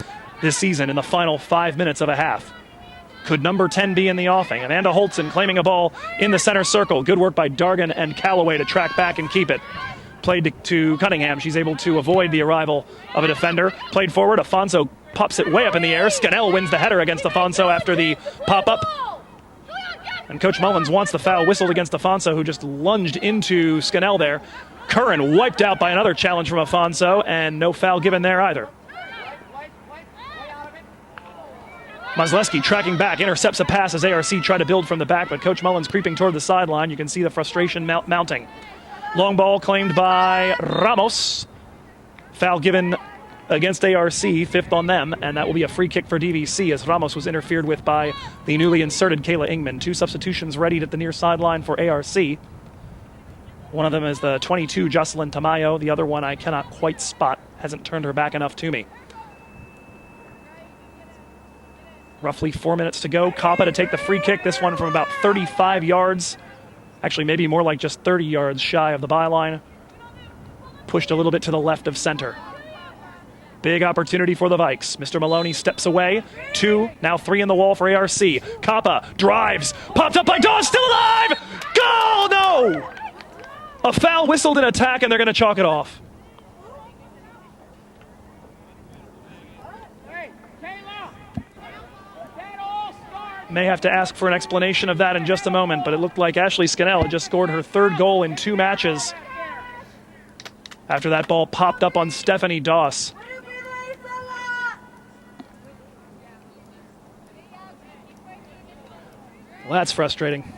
this season in the final 5 minutes of a half. Could number 10 be in the offing? Amanda Holtzen claiming a ball in the center circle. Good work by Dargan and Callaway to track back and keep it. Played to Cunningham. She's able to avoid the arrival of a defender. Played forward. Afonso pops it way up in the air. Scannell wins the header against Afonso after the pop-up. And Coach Mullins wants the foul whistled against Afonso, who just lunged into Scannell there. Curran wiped out by another challenge from Afonso, and no foul given there either. Mazleski tracking back, intercepts a pass as ARC try to build from the back, but Coach Mullins creeping toward the sideline. You can see the frustration mounting. Long ball claimed by Ramos. Foul given against ARC, 5th on them, and that will be a free kick for DVC as Ramos was interfered with by the newly inserted Kayla Ingman. 2 substitutions readied at the near sideline for ARC. One of them is the 22, Jocelyn Tamayo. The other one I cannot quite spot, hasn't turned her back enough to me. Roughly 4 minutes to go. Kappa to take the free kick, this one from about 35 yards. Actually, maybe more like just 30 yards shy of the byline. Pushed a little bit to the left of center. Big opportunity for the Vikes. Mr. Maloney steps away. 2, now 3 in the wall for ARC. Kappa drives, popped up by Dawes, still alive! Goal! No! A foul whistled in attack, and they're going to chalk it off. May have to ask for an explanation of that in just a moment, but it looked like Ashley Scannell had just scored her 3rd goal in 2 matches after that ball popped up on Stephanie Doss. Well, that's frustrating.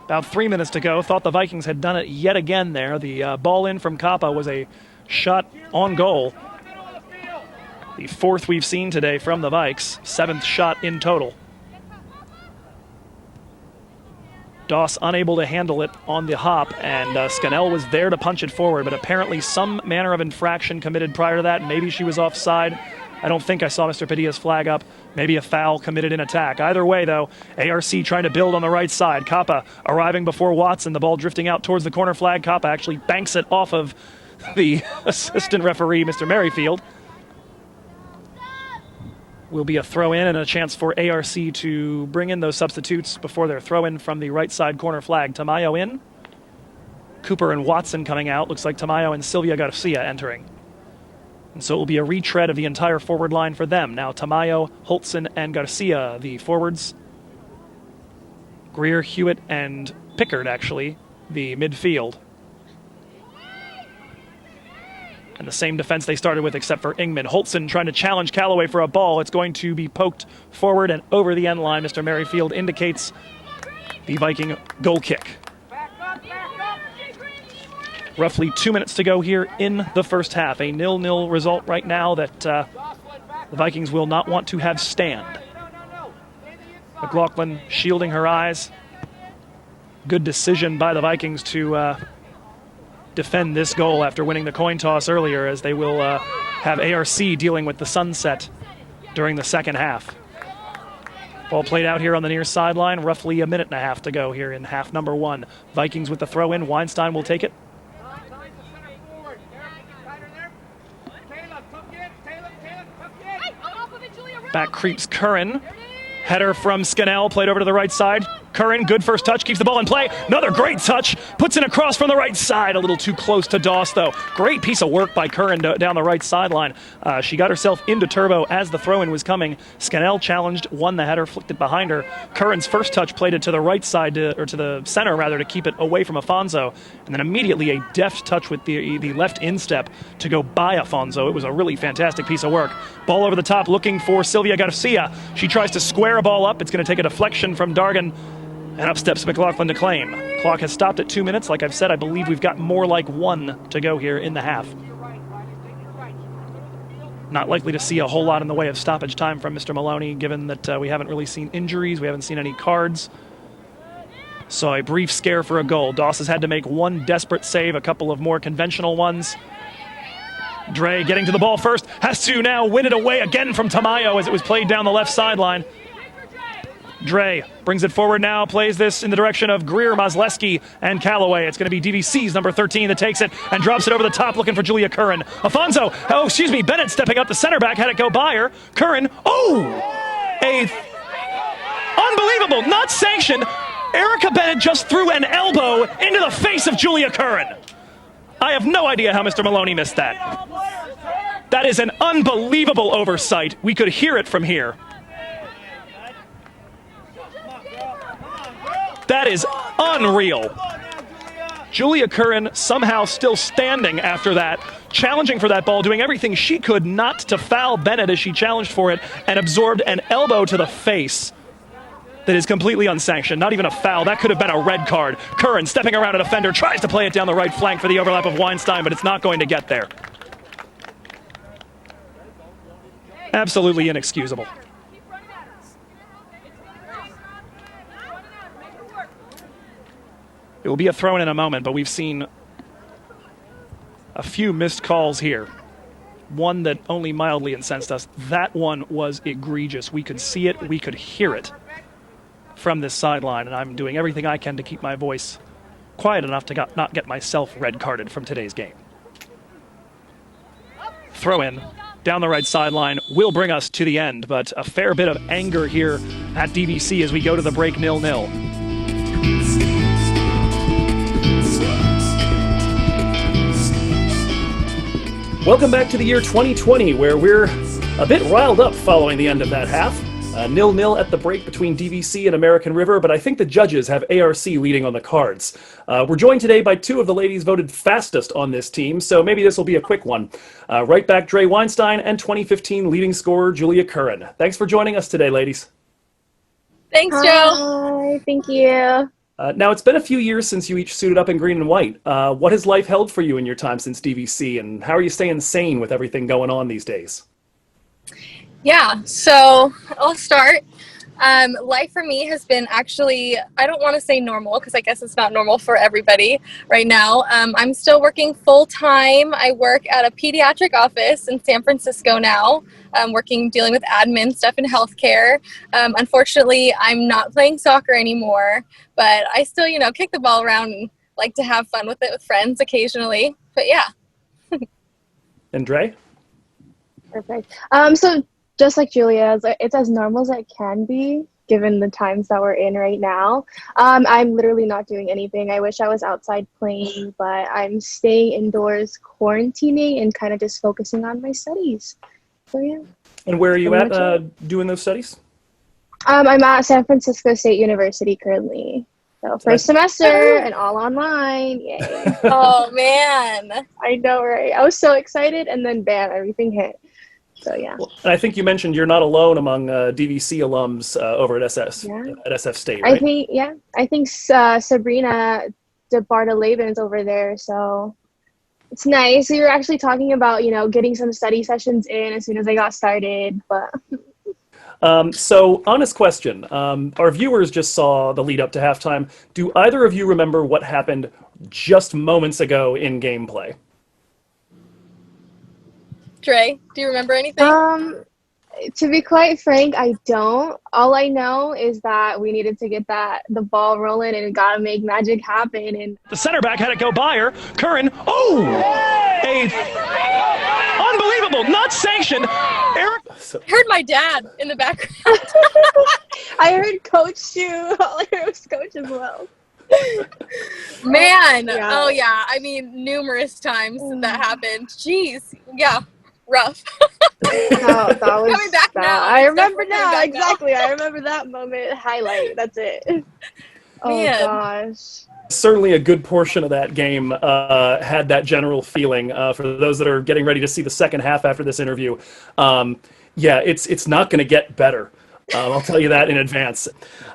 About 3 minutes to go. Thought the Vikings had done it yet again there. The ball in from Kappa was a shot on goal. The 4th we've seen today from the Vikes. 7th shot in total. Doss unable to handle it on the hop, and Scannell was there to punch it forward, but apparently some manner of infraction committed prior to that. Maybe she was offside. I don't think I saw Mr. Padilla's flag up. Maybe a foul committed in attack. Either way, though, ARC trying to build on the right side. Kappa arriving before Watson, the ball drifting out towards the corner flag. Kappa actually banks it off of the assistant referee, Mr. Merrifield. Will be a throw-in and a chance for ARC to bring in those substitutes before their throw-in from the right side corner flag. Tamayo in. Cooper and Watson coming out. Looks like Tamayo and Sylvia Garcia entering. And so it will be a retread of the entire forward line for them. Now Tamayo, Holtzen, and Garcia, the forwards. Greer, Hewitt, and Pickard, actually, the midfield. And the same defense they started with except for Ingman. Holtzen trying to challenge Callaway for a ball. It's going to be poked forward and over the end line. Mr. Merrifield indicates the Viking goal kick. Roughly 2 minutes to go here in the first half. A 0-0 result right now that the Vikings will not want to have stand. McLaughlin shielding her eyes. Good decision by the Vikings to defend this goal after winning the coin toss earlier, as they will have ARC dealing with the sunset during the second half. Ball played out here on the near sideline. Roughly a minute and a half to go here in half number 1. Vikings with the throw-in. Weinstein will take it. Back creeps Curran. Header from Scannell, played over to the right side. Curran, good first touch, keeps the ball in play. Another great touch, puts in a cross from the right side. A little too close to Doss, though. Great piece of work by Curran down the right sideline. She got herself into turbo as the throw-in was coming. Scannell challenged, won the header, flicked it behind her. Curran's first touch played it to the right side, or to the center, rather, to keep it away from Afonso. And then immediately a deft touch with the left instep to go by Afonso. It was a really fantastic piece of work. Ball over the top, looking for Sylvia Garcia. She tries to square a ball up. It's going to take a deflection from Dargan. And up steps McLaughlin to claim. Clock has stopped at 2 minutes. Like I've said, I believe we've got more like 1 to go here in the half. Not likely to see a whole lot in the way of stoppage time from Mr. Maloney, given that we haven't really seen injuries. We haven't seen any cards. So a brief scare for a goal. Doss has had to make 1 desperate save, a couple of more conventional ones. Dre getting to the ball first, has to now win it away again from Tamayo as it was played down the left sideline. Dre brings it forward now, plays this in the direction of Greer, Masleski, and Callaway. It's going to be DVC's number 13 that takes it and drops it over the top, looking for Julia Curran. Bennett stepping up the center back, had it go by her. Curran, unbelievable, not sanctioned. Erica Bennett just threw an elbow into the face of Julia Curran. I have no idea how Mr. Maloney missed that. That is an unbelievable oversight. We could hear it from here. That is unreal. Julia Curran somehow still standing after that, challenging for that ball, doing everything she could not to foul Bennett as she challenged for it, and absorbed an elbow to the face that is completely unsanctioned. Not even a foul. That could have been a red card. Curran stepping around a defender, tries to play it down the right flank for the overlap of Weinstein, but it's not going to get there. Absolutely inexcusable. It will be a throw-in a moment, but we've seen a few missed calls here. one that only mildly incensed us. That one was egregious. We could see it, we could hear it from this sideline, and I'm doing everything I can to keep my voice quiet enough to not get myself red carded from today's game. Throw in down the right sideline will bring us to the end, but a fair bit of anger here at DVC as we go to the break 0-0. Welcome back to the year 2020, where we're a bit riled up following the end of that half. 0-0 at the break between DVC and American River, but I think the judges have ARC leading on the cards. We're joined today by two of the ladies voted fastest on this team, so maybe this will be a quick one. Right back Dre Weinstein and 2015 leading scorer Julia Curran. Thanks for joining us today, ladies. Thanks, Joe. Hi, thank you. Now, it's been a few years since you each suited up in green and white. What has life held for you in your time since DVC, and how are you staying sane with everything going on these days? Yeah, so I'll start. Life for me has been actually, I don't want to say normal because I guess it's not normal for everybody right now. I'm still working full-time. I work at a pediatric office in San Francisco now, dealing with admin stuff in healthcare. Unfortunately, I'm not playing soccer anymore, but I still, kick the ball around and like to have fun with it with friends occasionally. But yeah. And Dre? Perfect. So just like Julia, it's as normal as it can be, given the times that we're in right now. I'm literally not doing anything. I wish I was outside playing, but I'm staying indoors, quarantining, and kind of just focusing on my studies. So yeah. And where are you at doing those studies? I'm at San Francisco State University currently. So first semester and all online. Yay. Oh, man. I know, right? I was so excited, and then bam, everything hit. So yeah. Well, and I think you mentioned you're not alone among DVC alums over at SF State, right? I think Sabrina DeBartolabin's over there, so it's nice. We were actually talking about, getting some study sessions in as soon as I got started, but so, honest question. Our viewers just saw the lead up to halftime. Do either of you remember what happened just moments ago in gameplay? Dre, do you remember anything? To be quite frank, I don't. All I know is that we needed to get the ball rolling and gotta make magic happen. And The center back had it go by her. Curran. Oh! Unbelievable. Not sanctioned. Eric. Heard my dad in the background. I heard Coach too. All I heard was Coach as well. Man. Yeah. Oh, yeah. I mean, numerous times that happened. Jeez. Yeah. Rough. That was Coming back now. I remember now. Exactly. Exactly. I remember that moment. Highlight. That's it. Oh, Man. gosh. Certainly a good portion of that game had that general feeling. For those that are getting ready to see the second half after this interview, it's not going to get better. I'll tell you that in advance.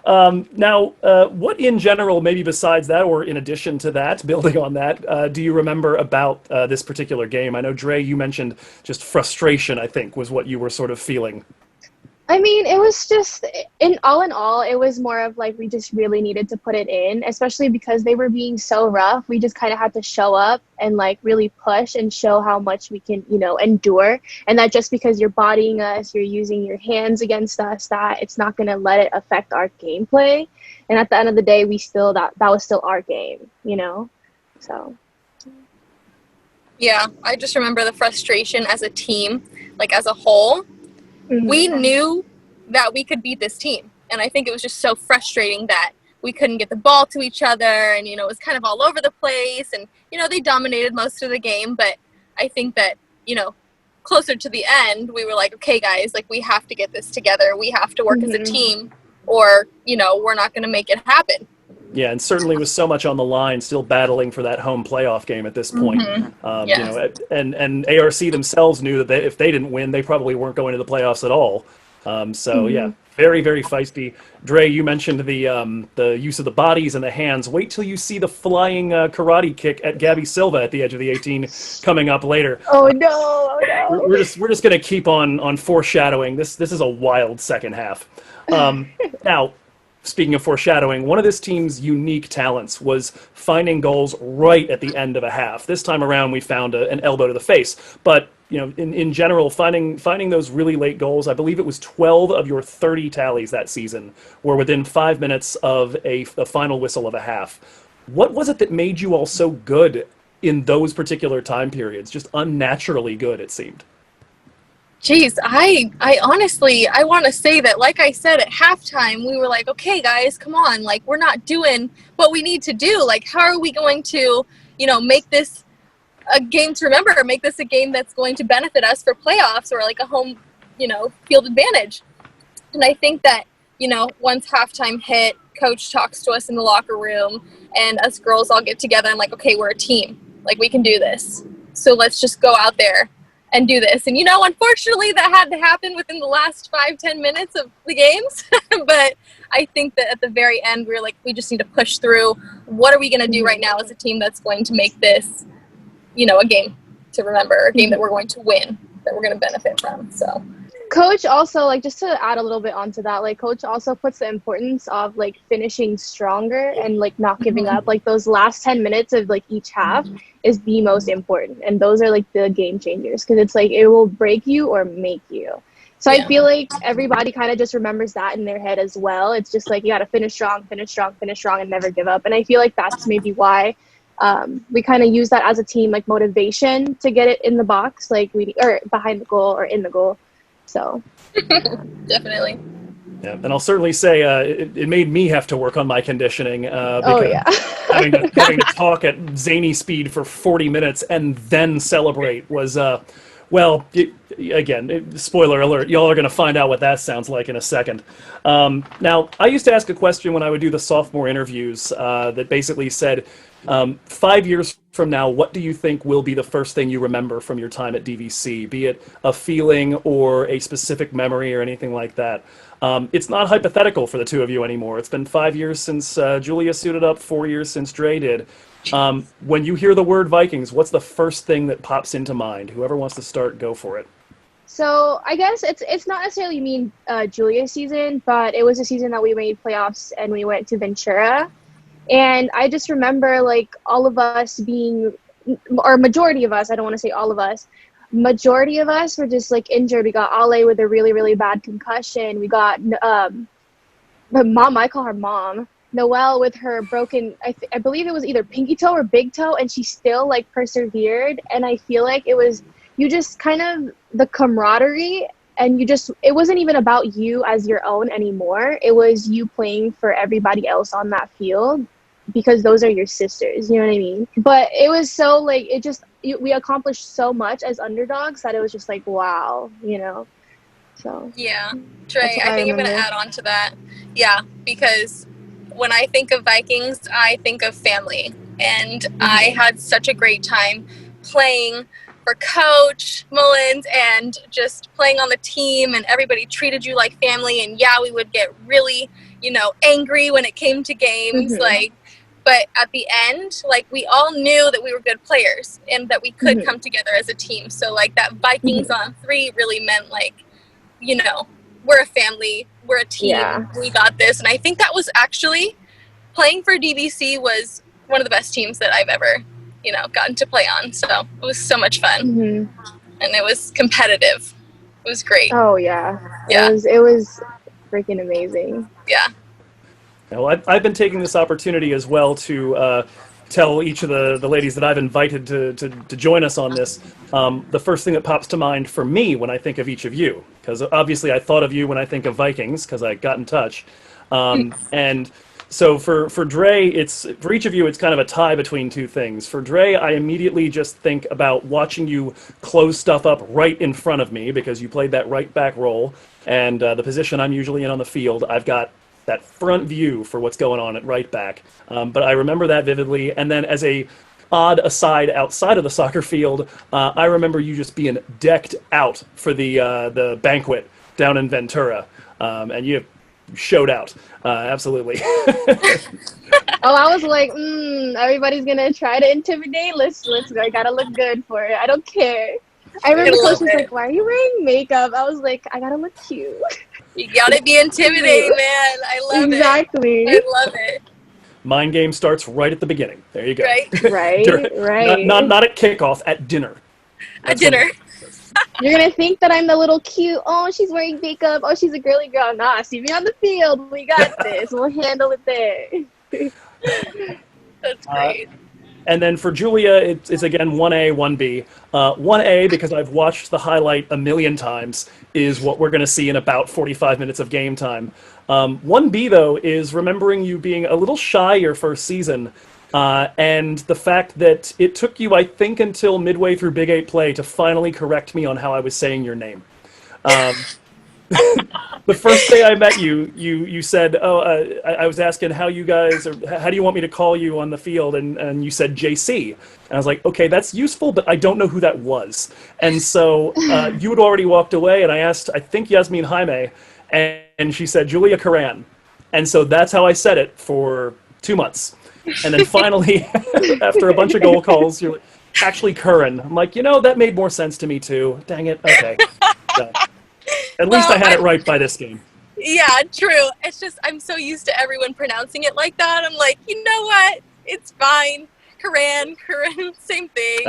Now, what in general, maybe besides that or in addition to that, building on that, do you remember about this particular game? I know, Dre, you mentioned just frustration, I think, was what you were sort of feeling. I mean, it was just, in all, it was more of like we just really needed to put it in, especially because they were being so rough. We just kind of had to show up and like really push and show how much we can, endure. And that just because you're bodying us, you're using your hands against us, that it's not going to let it affect our gameplay. And at the end of the day, that was still our game, so. Yeah, I just remember the frustration as a team, like as a whole. Mm-hmm. We knew that we could beat this team, and I think it was just so frustrating that we couldn't get the ball to each other, and it was kind of all over the place, and they dominated most of the game. But I think that closer to the end, we were like, okay, guys, like we have to get this together. We have to work as a team, or we're not going to make it happen. Yeah, and certainly with so much on the line, still battling for that home playoff game at this point. Mm-hmm. Yes. And ARC themselves knew that if they didn't win, they probably weren't going to the playoffs at all. Yeah, very, very feisty. Dre, you mentioned the use of the bodies and the hands. Wait till you see the flying karate kick at Gabby Silva at the edge of the 18 coming up later. Oh no! We're just gonna keep on foreshadowing. This is a wild second half. Now, speaking of foreshadowing, one of this team's unique talents was finding goals right at the end of a half. This time around, we found an elbow to the face. But in general, finding those really late goals, I believe it was 12 of your 30 tallies that season were within 5 minutes of a final whistle of a half. What was it that made you all so good in those particular time periods? Just unnaturally good, it seemed. Geez, I honestly, I want to say that, like I said, at halftime, we were like, okay, guys, come on. Like, we're not doing what we need to do. Like, how are we going to, make this a game to remember, or make this a game that's going to benefit us for playoffs or like a home, field advantage? And I think that, once halftime hit, coach talks to us in the locker room and us girls all get together and like, okay, we're a team. Like, we can do this. So let's just go out there and do this. And, unfortunately that had to happen within the last 5-10 minutes of the games. But I think that at the very end, we were like, we just need to push through. What are we going to do right now as a team that's going to make this, a game to remember, a game that we're going to win, that we're going to benefit from. So Coach also, like, just to add a little bit onto that, like, Coach also puts the importance of, like, finishing stronger and, like, not giving up. Like, those last 10 minutes of, like, each half is the most important. And those are, like, the game changers, because it's, like, it will break you or make you. So I feel like everybody kind of just remembers that in their head as well. It's just, like, you got to finish strong, and never give up. And I feel like that's maybe why we kind of use that as a team, like, motivation to get it in the box, like, or behind the goal or in the goal. So definitely. Yeah, and I'll certainly say it made me have to work on my conditioning because having to talk at zany speed for 40 minutes and then celebrate was, again, spoiler alert, y'all are going to find out what that sounds like in a second. Now, I used to ask a question when I would do the sophomore interviews that basically said, 5 years from now, what do you think will be the first thing you remember from your time at DVC, be it a feeling or a specific memory or anything like that? It's not hypothetical for the two of you anymore. It's been 5 years since Julia suited up, 4 years since Dre did. When you hear the word Vikings, what's the first thing that pops into mind? Whoever wants to start, go for it. So I guess it's not necessarily Julia's season, but it was a season that we made playoffs and we went to Ventura. And I just remember, like, all of us being, or majority of us, I don't want to say all of us, majority of us were just, like, injured. We got Ale with a really, really bad concussion. We got mom, I call her mom, Noelle with her broken, I believe it was either pinky toe or big toe, and she still, like, persevered. And I feel like it was, you just kind of, the camaraderie, and it wasn't even about you as your own anymore. It was you playing for everybody else on that field, because those are your sisters, you know what I mean? But it was so, like, we accomplished so much as underdogs that it was just like, wow, so. Yeah, Trey, I think I'm going to add on to that. Yeah, because when I think of Vikings, I think of family. And I had such a great time playing for Coach Mullins and just playing on the team, and everybody treated you like family. And yeah, we would get really, angry when it came to games, but at the end, like, we all knew that we were good players and that we could come together as a team. So, like, that Vikings on 3 really meant, like, we're a family, we're a team, we got this. And I think that was actually, playing for DVC was one of the best teams that I've ever, gotten to play on. So it was so much fun. And it was competitive. It was great. Oh, yeah. It was freaking amazing. Yeah. Well, I've been taking this opportunity as well to tell each of the ladies that I've invited to join us on this, the first thing that pops to mind for me when I think of each of you, because obviously I thought of you when I think of Vikings, because I got in touch. And so for Dre, for each of you, it's kind of a tie between two things. For Dre, I immediately just think about watching you close stuff up right in front of me, because you played that right back role, and the position I'm usually in on the field, I've got that front view for what's going on at right back. But I remember that vividly. And then as a odd aside outside of the soccer field, I remember you just being decked out for the banquet down in Ventura. And you showed out. Absolutely. I was like, everybody's going to try to intimidate. Let's I got to look good for it. I don't care. I remember the coach love was it. like, "Why are you wearing makeup?" I was like, "I gotta look cute." You gotta be intimidating, man. I love Exactly. it. I love it. Mind game starts right at the beginning. There you go. Right? Right, right. Not at kickoff, at dinner. At dinner. You're gonna think that I'm the little cute. Oh, she's wearing makeup. Oh, she's a girly girl. Nah, see me on the field. We got this. We'll handle it there. That's great. And then for Julia, it's again 1A, 1B. 1A, because I've watched the highlight a million times, is what we're going to see in about 45 minutes of game time. 1B, though, is remembering you being a little shy your first season, and the fact that it took you, I think, until midway through Big 8 play to finally correct me on how I was saying your name. The first day I met you, you said, I was asking how you guys, or how do you want me to call you on the field? And you said JC. And I was like, okay, that's useful, but I don't know who that was. And so you had already walked away, and I asked, I think Yasmin Jaime, and she said, Julia Curran. And so that's how I said it for 2 months. And then finally, after a bunch of goal calls, you're like, actually Curran. I'm like, that made more sense to me too. Dang it. Okay. So, at least I had it right by this game. Yeah, true. It's just I'm so used to everyone pronouncing it like that. I'm like, you know what? It's fine. Curran, same thing.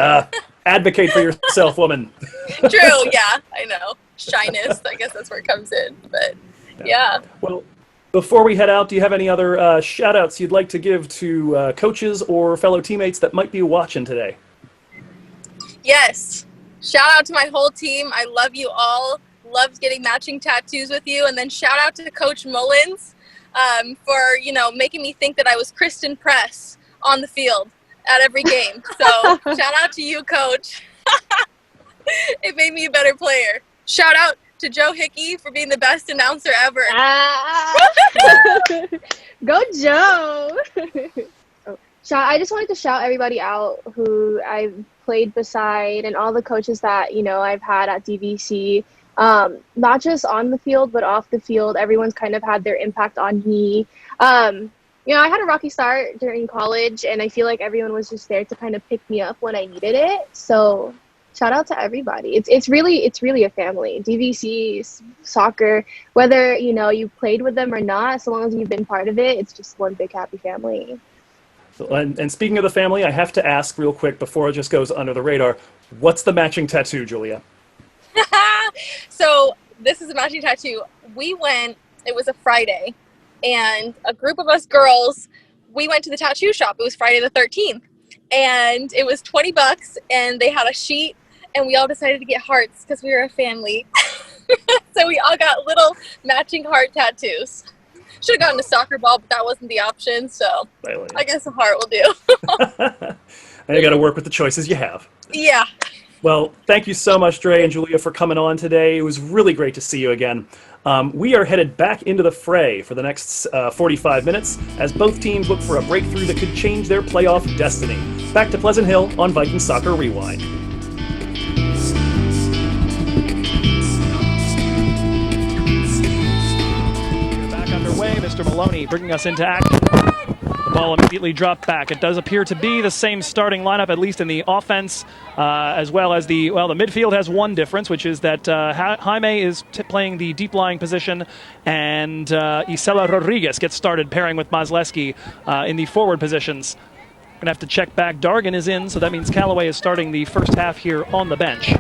Advocate for yourself, woman. True, yeah, I know. Shyness, I guess that's where it comes in. But yeah. Well, before we head out, do you have any other shout-outs you'd like to give to coaches or fellow teammates that might be watching today? Yes. Shout out to my whole team. I love you all. Loved getting matching tattoos with you. And then shout out to Coach Mullins for, making me think that I was Kristen Press on the field at every game. So shout out to you, Coach. It made me a better player. Shout out to Joe Hickey for being the best announcer ever. Go Joe. I just wanted to shout everybody out who I've played beside and all the coaches that, I've had at DVC. Not just on the field, but off the field. Everyone's kind of had their impact on me. I had a rocky start during college, and I feel like everyone was just there to kind of pick me up when I needed it. So shout out to everybody. It's really a family. DVC, soccer, whether, you played with them or not, so long as you've been part of it, it's just one big happy family. And speaking of the family, I have to ask real quick before it just goes under the radar, what's the matching tattoo, Julia? So this is a matching tattoo. It was a Friday, and a group of us girls, we went to the tattoo shop. It was Friday the 13th, and it was $20, and they had a sheet, and we all decided to get hearts because we were a family. So we all got little matching heart tattoos. Should have gotten a soccer ball, but that wasn't the option, so I guess a heart will do. And you got to work with the choices you have. Yeah. Well, thank you so much, Dre and Julia, for coming on today. It was really great to see you again. We are headed back into the fray for the next 45 minutes as both teams look for a breakthrough that could change their playoff destiny. Back to Pleasant Hill on Viking Soccer Rewind. We're back underway. Mr. Maloney bringing us into action. The ball immediately dropped back. It does appear to be the same starting lineup, at least in the offense, as well as the midfield has one difference, which is that Jaime is playing the deep-lying position, and Isela Rodriguez gets started pairing with Mazleski in the forward positions. Going to have to check back. Dargan is in, so that means Callaway is starting the first half here on the bench.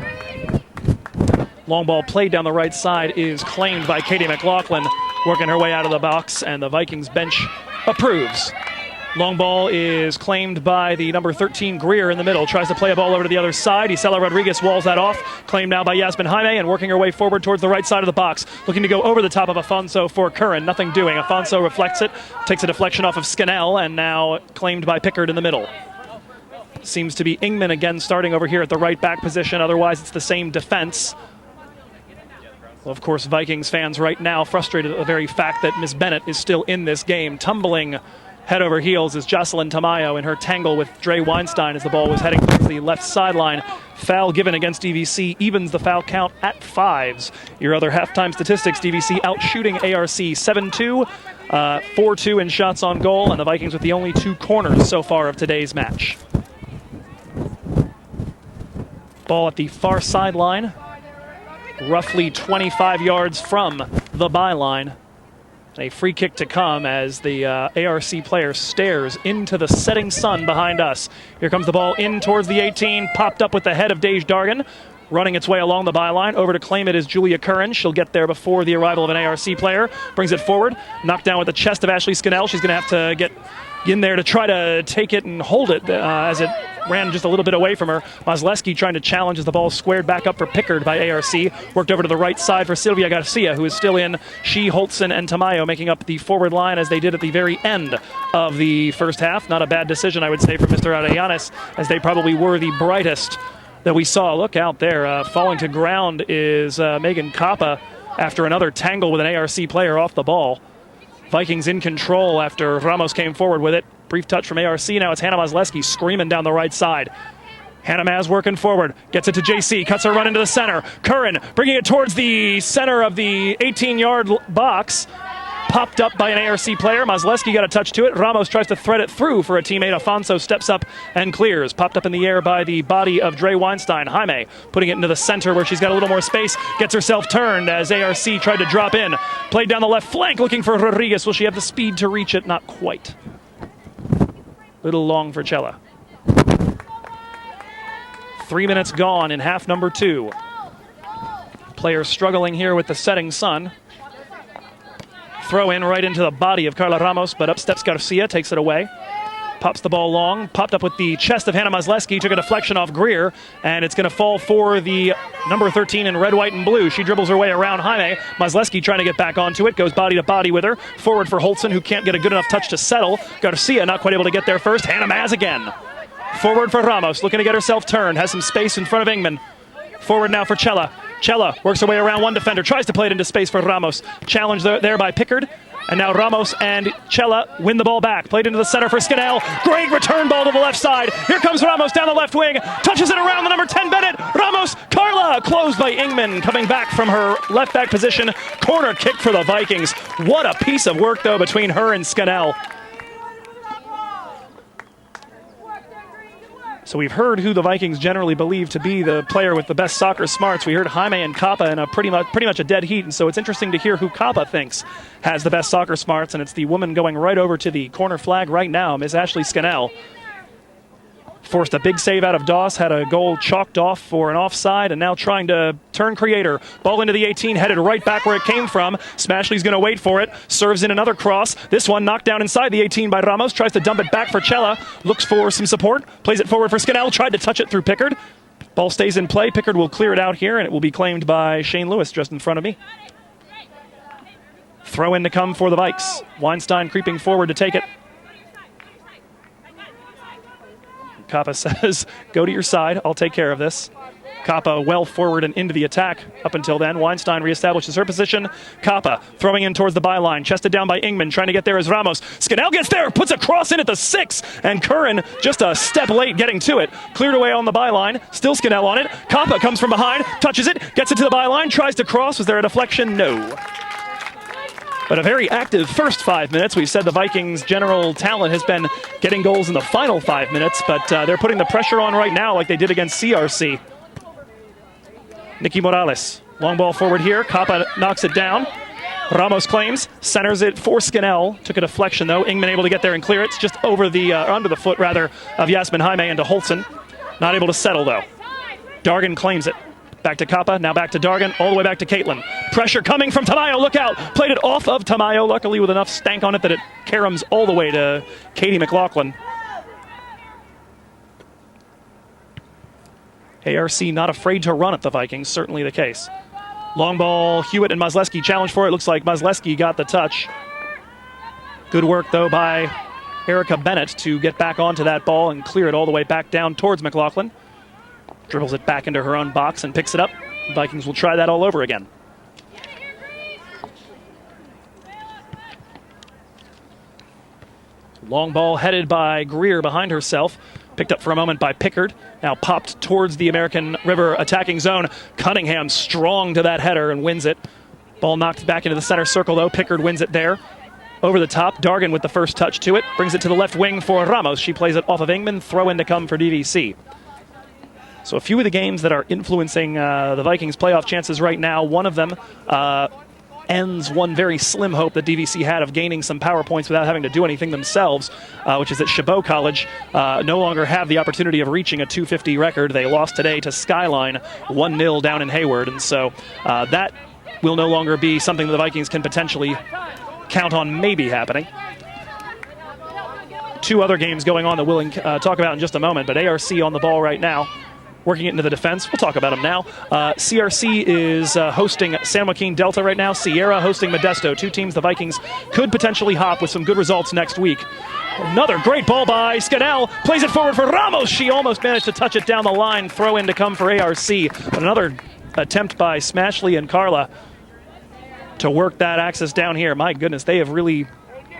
Long ball played down the right side is claimed by Katie McLaughlin, working her way out of the box, and the Vikings bench approves. Long ball is claimed by the number 13 Greer in the middle. Tries to play a ball over to the other side. Isela Rodriguez walls that off. Claimed now by Yasmin Jaime and working her way forward towards the right side of the box. Looking to go over the top of Afonso for Curran. Nothing doing. Afonso reflects it. Takes a deflection off of Scannell and now claimed by Pickard in the middle. Seems to be Ingman again starting over here at the right back position. Otherwise it's the same defense. Well, of course, Vikings fans right now frustrated at the very fact that Miss Bennett is still in this game. Tumbling head over heels is Jocelyn Tamayo in her tangle with Dre Weinstein as the ball was heading towards the left sideline. Foul given against DVC evens the foul count at 5s. Your other halftime statistics, DVC outshooting ARC 7-2, 4-2 in shots on goal, and the Vikings with the only 2 corners so far of today's match. Ball at the far sideline, roughly 25 yards from the byline. A free kick to come as the ARC player stares into the setting sun behind us. Here comes the ball in towards the 18, popped up with the head of Dej Dargan, running its way along the byline. Over to claim it is Julia Curran. She'll get there before the arrival of an ARC player. Brings it forward, knocked down with the chest of Ashley Scannell. She's going to have to get in there to try to take it and hold it as it ran just a little bit away from her. Mazleski trying to challenge as the ball squared back up for Pickard by ARC. Worked over to the right side for Silvia Garcia, who is still in. She, Holtzen, and Tamayo making up the forward line as they did at the very end of the first half. Not a bad decision, I would say, for Mr. Arellanes, as they probably were the brightest that we saw. Look out there. Falling to ground is Megan Kappa after another tangle with an ARC player off the ball. Vikings in control after Ramos came forward with it. Brief touch from ARC. Now it's Hannah Mazleski screaming down the right side. Hannah Maz working forward. Gets it to JC. Cuts her run into the center. Curran bringing it towards the center of the 18-yard box. Popped up by an ARC player. Mazleski got a touch to it. Ramos tries to thread it through for a teammate. Afonso steps up and clears. Popped up in the air by the body of Dre Weinstein. Jaime putting it into the center where she's got a little more space. Gets herself turned as ARC tried to drop in. Played down the left flank looking for Rodriguez. Will she have the speed to reach it? Not quite. Little long for Cella. 3 minutes gone in half number 2. Players struggling here with the setting sun. Throw in right into the body of Carla Ramos, but up steps Garcia, takes it away. Pops the ball long, popped up with the chest of Hannah Mazleski, took a deflection off Greer, and it's going to fall for the number 13 in red, white, and blue. She dribbles her way around Jaime. Mazleski trying to get back onto it, goes body to body with her. Forward for Holtzen, who can't get a good enough touch to settle. Garcia not quite able to get there first. Hannah Maz again. Forward for Ramos, looking to get herself turned, has some space in front of Ingman. Forward now for Cella. Cella works her way around one defender, tries to play it into space for Ramos. Challenged there by Pickard. And now Ramos and Cella win the ball back. Played into the center for Scannell. Great return ball to the left side. Here comes Ramos down the left wing. Touches it around the number 10 Bennett. Ramos, Carla, closed by Ingman. Coming back from her left back position. Corner kick for the Vikings. What a piece of work, though, between her and Scannell. So we've heard who the Vikings generally believe to be the player with the best soccer smarts. We heard Jaime and Kappa in a pretty much a dead heat, and so it's interesting to hear who Kappa thinks has the best soccer smarts, and it's the woman going right over to the corner flag right now, Miss Ashley Scannell. Forced a big save out of Doss, had a goal chalked off for an offside, and now trying to turn creator. Ball into the 18, headed right back where it came from. Smashley's going to wait for it. Serves in another cross. This one knocked down inside the 18 by Ramos. Tries to dump it back for Cella. Looks for some support. Plays it forward for Scannell. Tried to touch it through Pickard. Ball stays in play. Pickard will clear it out here, and it will be claimed by Shane Lewis just in front of me. Throw in to come for the Vikes. Weinstein creeping forward to take it. Kappa says, go to your side, I'll take care of this. Kappa well forward and into the attack up until then. Weinstein reestablishes her position. Kappa throwing in towards the byline, chested down by Ingman, trying to get there as Ramos. Scannell gets there, puts a cross in at the 6, and Curran just a step late getting to it. Cleared away on the byline, still Scannell on it. Kappa comes from behind, touches it, gets it to the byline, tries to cross. Was there a deflection? No. But a very active first 5 minutes. We've said the Vikings' general talent has been getting goals in the final 5 minutes, but they're putting the pressure on right now like they did against CRC. Nikki Morales, long ball forward here. Kappa knocks it down. Ramos claims, centers it for Scannell. Took a deflection though. Ingman able to get there and clear it. It's just over the, under the foot rather, of Yasmin Jaime into Holtzen. Not able to settle though. Dargan claims it. Back to Kappa, now back to Dargan, all the way back to Cailin. Pressure coming from Tamayo, look out! Played it off of Tamayo, luckily with enough stank on it that it caroms all the way to Katie McLaughlin. ARC not afraid to run at the Vikings, certainly the case. Long ball, Hewitt and Mazleski challenge for it. Looks like Mazleski got the touch. Good work, though, by Erica Bennett to get back onto that ball and clear it all the way back down towards McLaughlin. Dribbles it back into her own box and picks it up. Vikings will try that all over again. Long ball headed by Greer behind herself. Picked up for a moment by Pickard. Now popped towards the American River attacking zone. Cunningham strong to that header and wins it. Ball knocked back into the center circle though. Pickard wins it there. Over the top, Dargan with the first touch to it. Brings it to the left wing for Ramos. She plays it off of Ingman. Throw in to come for DVC. So a few of the games that are influencing the Vikings' playoff chances right now, one of them ends one very slim hope that DVC had of gaining some power points without having to do anything themselves, which is that Chabot College no longer have the opportunity of reaching a 250 record. They lost today to Skyline 1-0 down in Hayward, and so that will no longer be something that the Vikings can potentially count on maybe happening. Two other games going on that we'll talk about in just a moment, but ARC on the ball right now, working it into the defense. We'll talk about them now. CRC is hosting San Joaquin Delta right now. Sierra hosting Modesto. Two teams the Vikings could potentially hop with some good results next week. Another great ball by Scannell. Plays it forward for Ramos. She almost managed to touch it down the line. Throw in to come for ARC. But another attempt by Smashley and Carla to work that axis down here. My goodness, they have really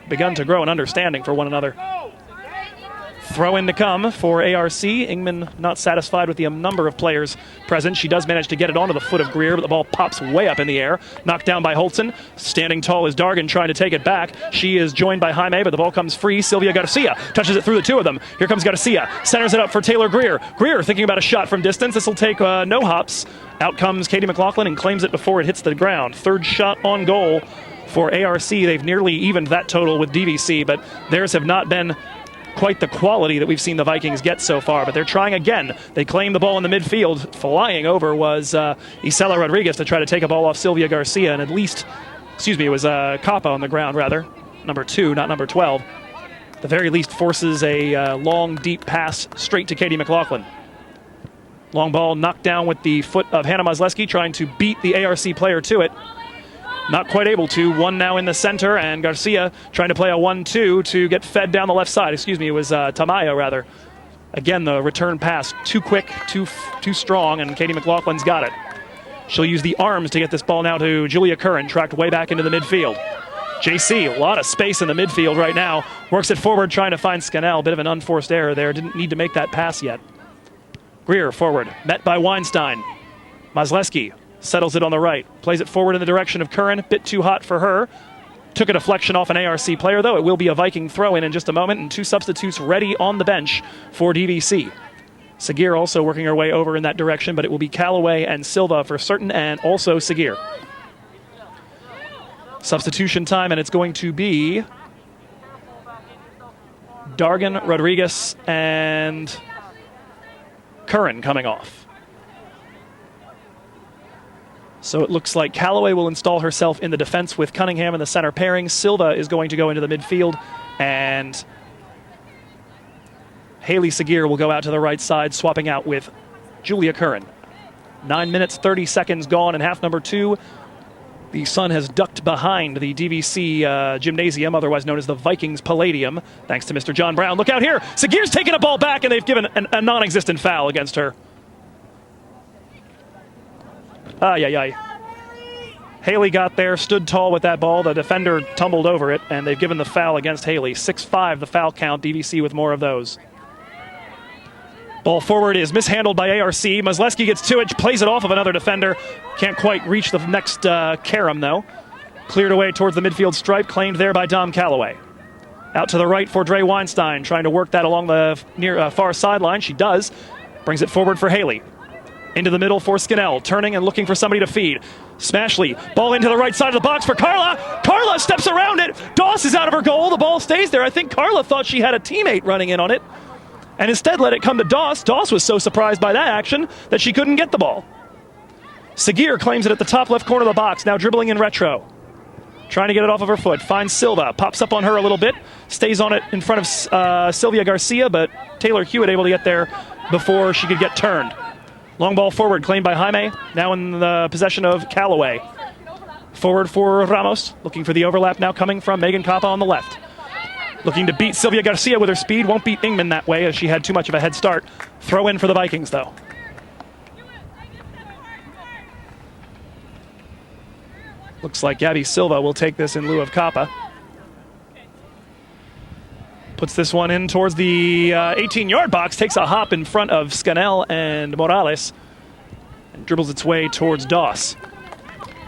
begun to grow an understanding for one another. Throw in to come for ARC. Ingman not satisfied with the number of players present. She does manage to get it onto the foot of Greer, but the ball pops way up in the air. Knocked down by Holtzen. Standing tall is Dargan trying to take it back. She is joined by Jaime, but the ball comes free. Sylvia Garcia touches it through the two of them. Here comes Garcia. Centers it up for Taylor Greer. Greer thinking about a shot from distance. This will take no hops. Out comes Katie McLaughlin and claims it before it hits the ground. Third shot on goal for ARC. They've nearly evened that total with DVC, but theirs have not been quite the quality that we've seen the Vikings get so far, but they're trying again. They claim the ball in the midfield. Flying over was Isela Rodriguez to try to take a ball off Sylvia Garcia, and at least, it was Kappa on the ground, rather. Number 2, not number 12. At the very least forces a long, deep pass straight to Katie McLaughlin. Long ball knocked down with the foot of Hannah Mazleski, trying to beat the ARC player to it. Not quite able to. One now in the center, and Garcia trying to play a 1-2 to get fed down the left side. It was Tamayo, rather. Again, the return pass too quick, too strong, and Katie McLaughlin's got it. She'll use the arms to get this ball now to Julia Curran, tracked way back into the midfield. JC, a lot of space in the midfield right now. Works it forward, trying to find Scannell. Bit of an unforced error there. Didn't need to make that pass yet. Greer forward, met by Weinstein. Mazleski settles it on the right. Plays it forward in the direction of Curran. Bit too hot for her. Took a deflection off an ARC player, though. It will be a Viking throw-in just a moment, and two substitutes ready on the bench for DVC. Sagir also working her way over in that direction, but it will be Callaway and Silva for certain, and also Sagir. Substitution time, and it's going to be Dargan, Rodriguez, and Curran coming off. So it looks like Callaway will install herself in the defense with Cunningham in the center pairing. Silva is going to go into the midfield, and Haley Sagir will go out to the right side, swapping out with Julia Curran. 9 minutes, 30 seconds gone in half number 2. The sun has ducked behind the DVC gymnasium, otherwise known as the Vikings Palladium, thanks to Mr. John Brown. Look out here. Sagir's taking a ball back, and they've given a non-existent foul against her. Haley got there, stood tall with that ball. The defender tumbled over it, and they've given the foul against Haley. 6-5 the foul count. DVC with more of those. Ball forward is mishandled by ARC. Mazleski gets to it, plays it off of another defender. Can't quite reach the next carom, though. Cleared away towards the midfield stripe, claimed there by Dom Callaway. Out to the right for Dre Weinstein, trying to work that along the far sideline. She does. Brings it forward for Haley. Into the middle for Scannell, turning and looking for somebody to feed. Smashley, ball into the right side of the box for Carla. Carla steps around it. Doss is out of her goal. The ball stays there. I think Carla thought she had a teammate running in on it, and instead let it come to Doss. Doss was so surprised by that action that she couldn't get the ball. Sagir claims it at the top left corner of the box, now dribbling in retro. Trying to get it off of her foot. Finds Silva, pops up on her a little bit. Stays on it in front of Sylvia Garcia, but Taylor Hewitt able to get there before she could get turned. Long ball forward, claimed by Jaime, now in the possession of Callaway. Forward for Ramos, looking for the overlap now coming from Megan Kappa on the left. Looking to beat Sylvia Garcia with her speed, won't beat Ingman that way as she had too much of a head start. Throw in for the Vikings, though. Looks like Gabby Silva will take this in lieu of Kappa. Puts this one in towards the 18-yard box, takes a hop in front of Scannell and Morales, and dribbles its way towards Doss.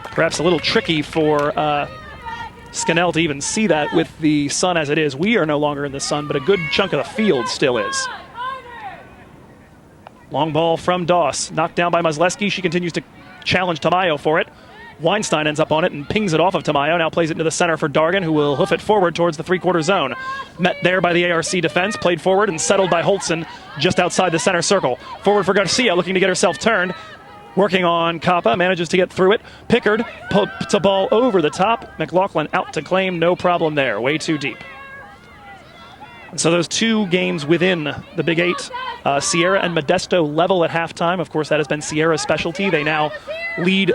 Perhaps a little tricky for Scannell to even see that with the sun as it is. We are no longer in the sun, but a good chunk of the field still is. Long ball from Doss, knocked down by Mazleski. She continues to challenge Tamayo for it. Weinstein ends up on it and pings it off of Tamayo. Now plays it into the center for Dargan, who will hoof it forward towards the three-quarter zone. Met there by the ARC defense, played forward and settled by Holtzen just outside the center circle. Forward for Garcia, looking to get herself turned. Working on Kappa, manages to get through it. Pickard puts a ball over the top. McLaughlin out to claim, no problem there. Way too deep. And so those two games within the Big Eight, Sierra and Modesto level at halftime. Of course, that has been Sierra's specialty. They now lead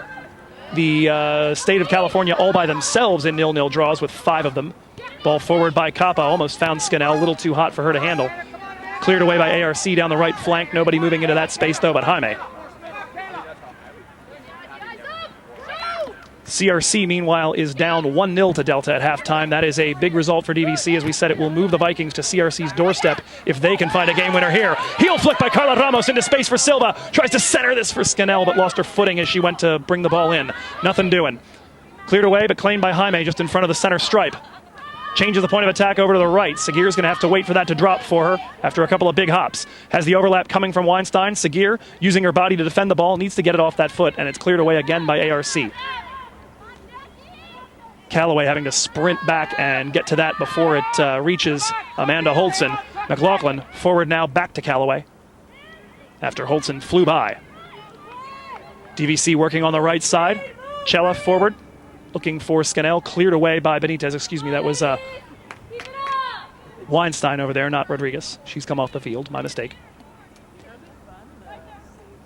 the state of California all by themselves in 0-0 draws with 5 of them. Ball forward by Kappa, almost found Scannell, a little too hot for her to handle. Cleared away by ARC down the right flank. Nobody moving into that space though but Jaime. CRC, meanwhile, is down 1-0 to Delta at halftime. That is a big result for DVC. As we said, it will move the Vikings to CRC's doorstep if they can find a game winner here. Heel flick by Carla Ramos into space for Silva. Tries to center this for Scannell, but lost her footing as she went to bring the ball in. Nothing doing. Cleared away, but claimed by Jaime just in front of the center stripe. Changes the point of attack over to the right. Sagir's going to have to wait for that to drop for her after a couple of big hops. Has the overlap coming from Weinstein. Sagir, using her body to defend the ball, needs to get it off that foot, and it's cleared away again by ARC. Callaway having to sprint back and get to that before it reaches Amanda Holtzen. McLaughlin forward now back to Callaway after Holtzen flew by. DVC working on the right side. Cella forward, looking for Scannell, cleared away by Benitez. Excuse me, that was Weinstein over there, not Rodriguez. She's come off the field, my mistake.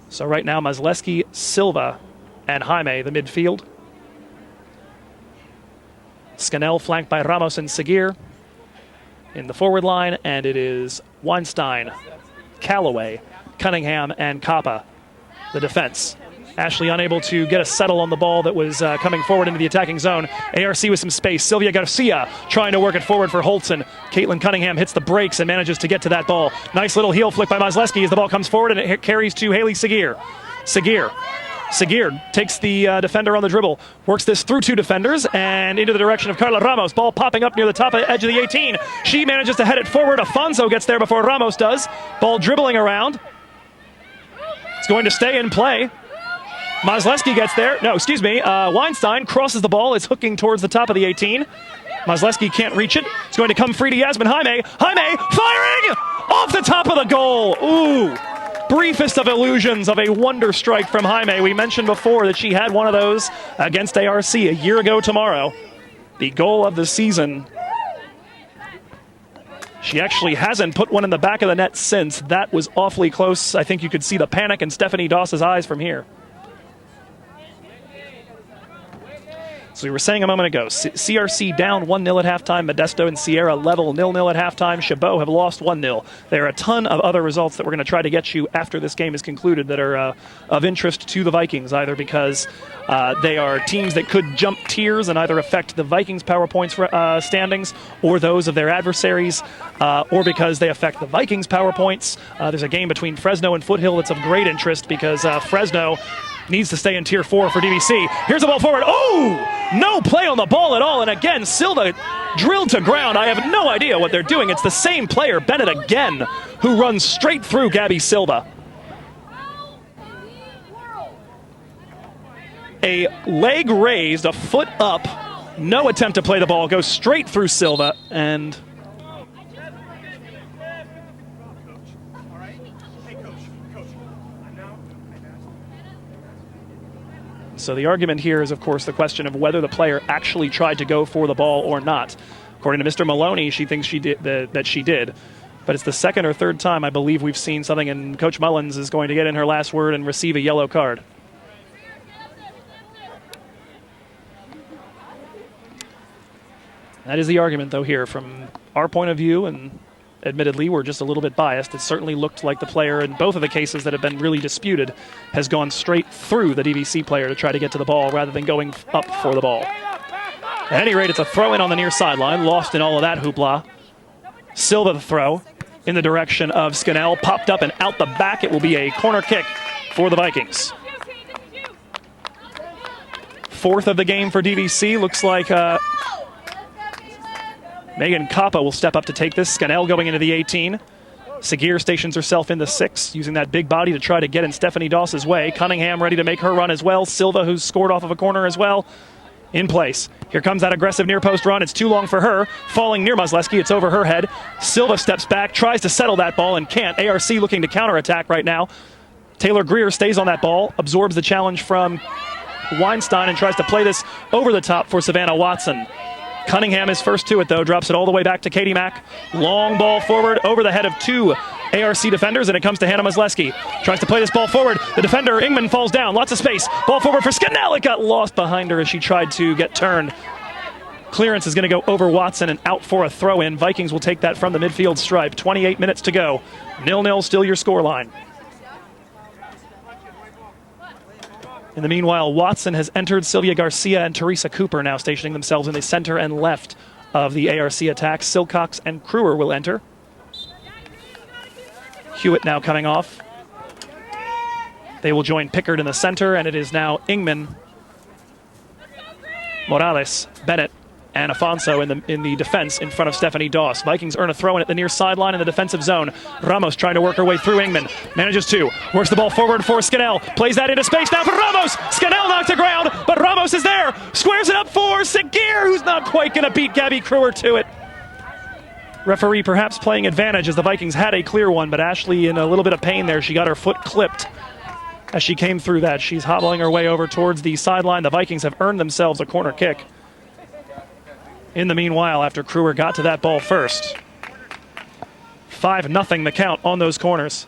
So right now, Mazleski, Silva, and Jaime, the midfield. Scannell flanked by Ramos and Sagir in the forward line, and it is Weinstein, Callaway, Cunningham, and Kappa, the defense. Ashley unable to get a settle on the ball that was coming forward into the attacking zone. ARC with some space. Sylvia Garcia trying to work it forward for Holtzen. Caitlin Cunningham hits the brakes and manages to get to that ball. Nice little heel flick by Mazleski as the ball comes forward and it carries to Haley Sagir. Sagir takes the defender on the dribble, works this through 2 defenders and into the direction of Carla Ramos. Ball popping up near the top edge of the 18. She manages to head it forward. Afonso gets there before Ramos does. Ball dribbling around. It's going to stay in play. Mazleski gets there. No, excuse me. Weinstein crosses the ball. It's hooking towards the top of the 18. Mazleski can't reach it. It's going to come free to Yasmin Jaime. Jaime firing off the top of the goal. Ooh. Briefest of illusions of a wonder strike from Jaime. We mentioned before that she had one of those against ARC a year ago tomorrow. The goal of the season. She actually hasn't put one in the back of the net since. That was awfully close. I think you could see the panic in Stephanie Doss's eyes from here. So we were saying a moment ago, CRC down 1-0 at halftime. Modesto and Sierra level 0-0 at halftime. Chabot have lost 1-0. There are a ton of other results that we're going to try to get you after this game is concluded that are of interest to the Vikings, either because they are teams that could jump tiers and either affect the Vikings' power points standings or those of their adversaries, or because they affect the Vikings' power points. There's a game between Fresno and Foothill that's of great interest because Fresno needs to stay in Tier 4 for DVC. Here's the ball forward. Oh! No play on the ball at all. And again, Silva drilled to ground. I have no idea what they're doing. It's the same player, Bennett again, who runs straight through Gabby Silva. A leg raised, a foot up, no attempt to play the ball, goes straight through Silva, and so the argument here is, of course, the question of whether the player actually tried to go for the ball or not. According to Mr. Maloney, she thinks she did, that she did. But it's the second or third time, I believe, we've seen something, and Coach Mullins is going to get in her last word and receive a yellow card. That is the argument, though, here. From our point of view, and admittedly, we're just a little bit biased, it certainly looked like the player in both of the cases that have been really disputed has gone straight through the DVC player to try to get to the ball rather than going up for the ball. At any rate, it's a throw-in on the near sideline, lost in all of that hoopla. Silva the throw in the direction of Scannell, popped up and out the back. It will be a corner kick for the Vikings. Fourth of the game for DVC. Looks like Megan Kappa will step up to take this. Scannell going into the 18. Segir stations herself in the 6, using that big body to try to get in Stephanie Doss's way. Cunningham ready to make her run as well. Silva, who's scored off of a corner as well, in place. Here comes that aggressive near post run. It's too long for her. Falling near Muzleski. It's over her head. Silva steps back, tries to settle that ball and can't. ARC looking to counterattack right now. Taylor Greer stays on that ball, absorbs the challenge from Weinstein and tries to play this over the top for Savannah Watson. Cunningham is first to it, though, drops it all the way back to Katie Mack. Long ball forward over the head of 2 ARC defenders, and it comes to Hannah Muzleski. Tries to play this ball forward. The defender, Ingman, falls down. Lots of space. Ball forward for Scannell. It got lost behind her as she tried to get turned. Clearance is going to go over Watson and out for a throw-in. Vikings will take that from the midfield stripe. 28 minutes to go. 0-0 still your scoreline. In the meanwhile, Watson has entered. Sylvia Garcia and Teresa Cooper now stationing themselves in the center and left of the ARC attack. Silcox and Kruer will enter. Hewitt now coming off. They will join Pickard in the center, and it is now Ingman, Morales, Bennett, and Afonso in the defense in front of Stephanie Doss. Vikings earn a throw in at the near sideline in the defensive zone. Ramos trying to work her way through Ingman. Manages to. Works the ball forward for Scannell. Plays that into space now for Ramos. Scannell knocked the ground, but Ramos is there. Squares it up for Segir, who's not quite going to beat Gabby Kruer to it. Referee perhaps playing advantage as the Vikings had a clear one, but Ashley in a little bit of pain there. She got her foot clipped as she came through that. She's hobbling her way over towards the sideline. The Vikings have earned themselves a corner kick. In the meanwhile, after Kruer got to that ball first. 5-0 the count on those corners.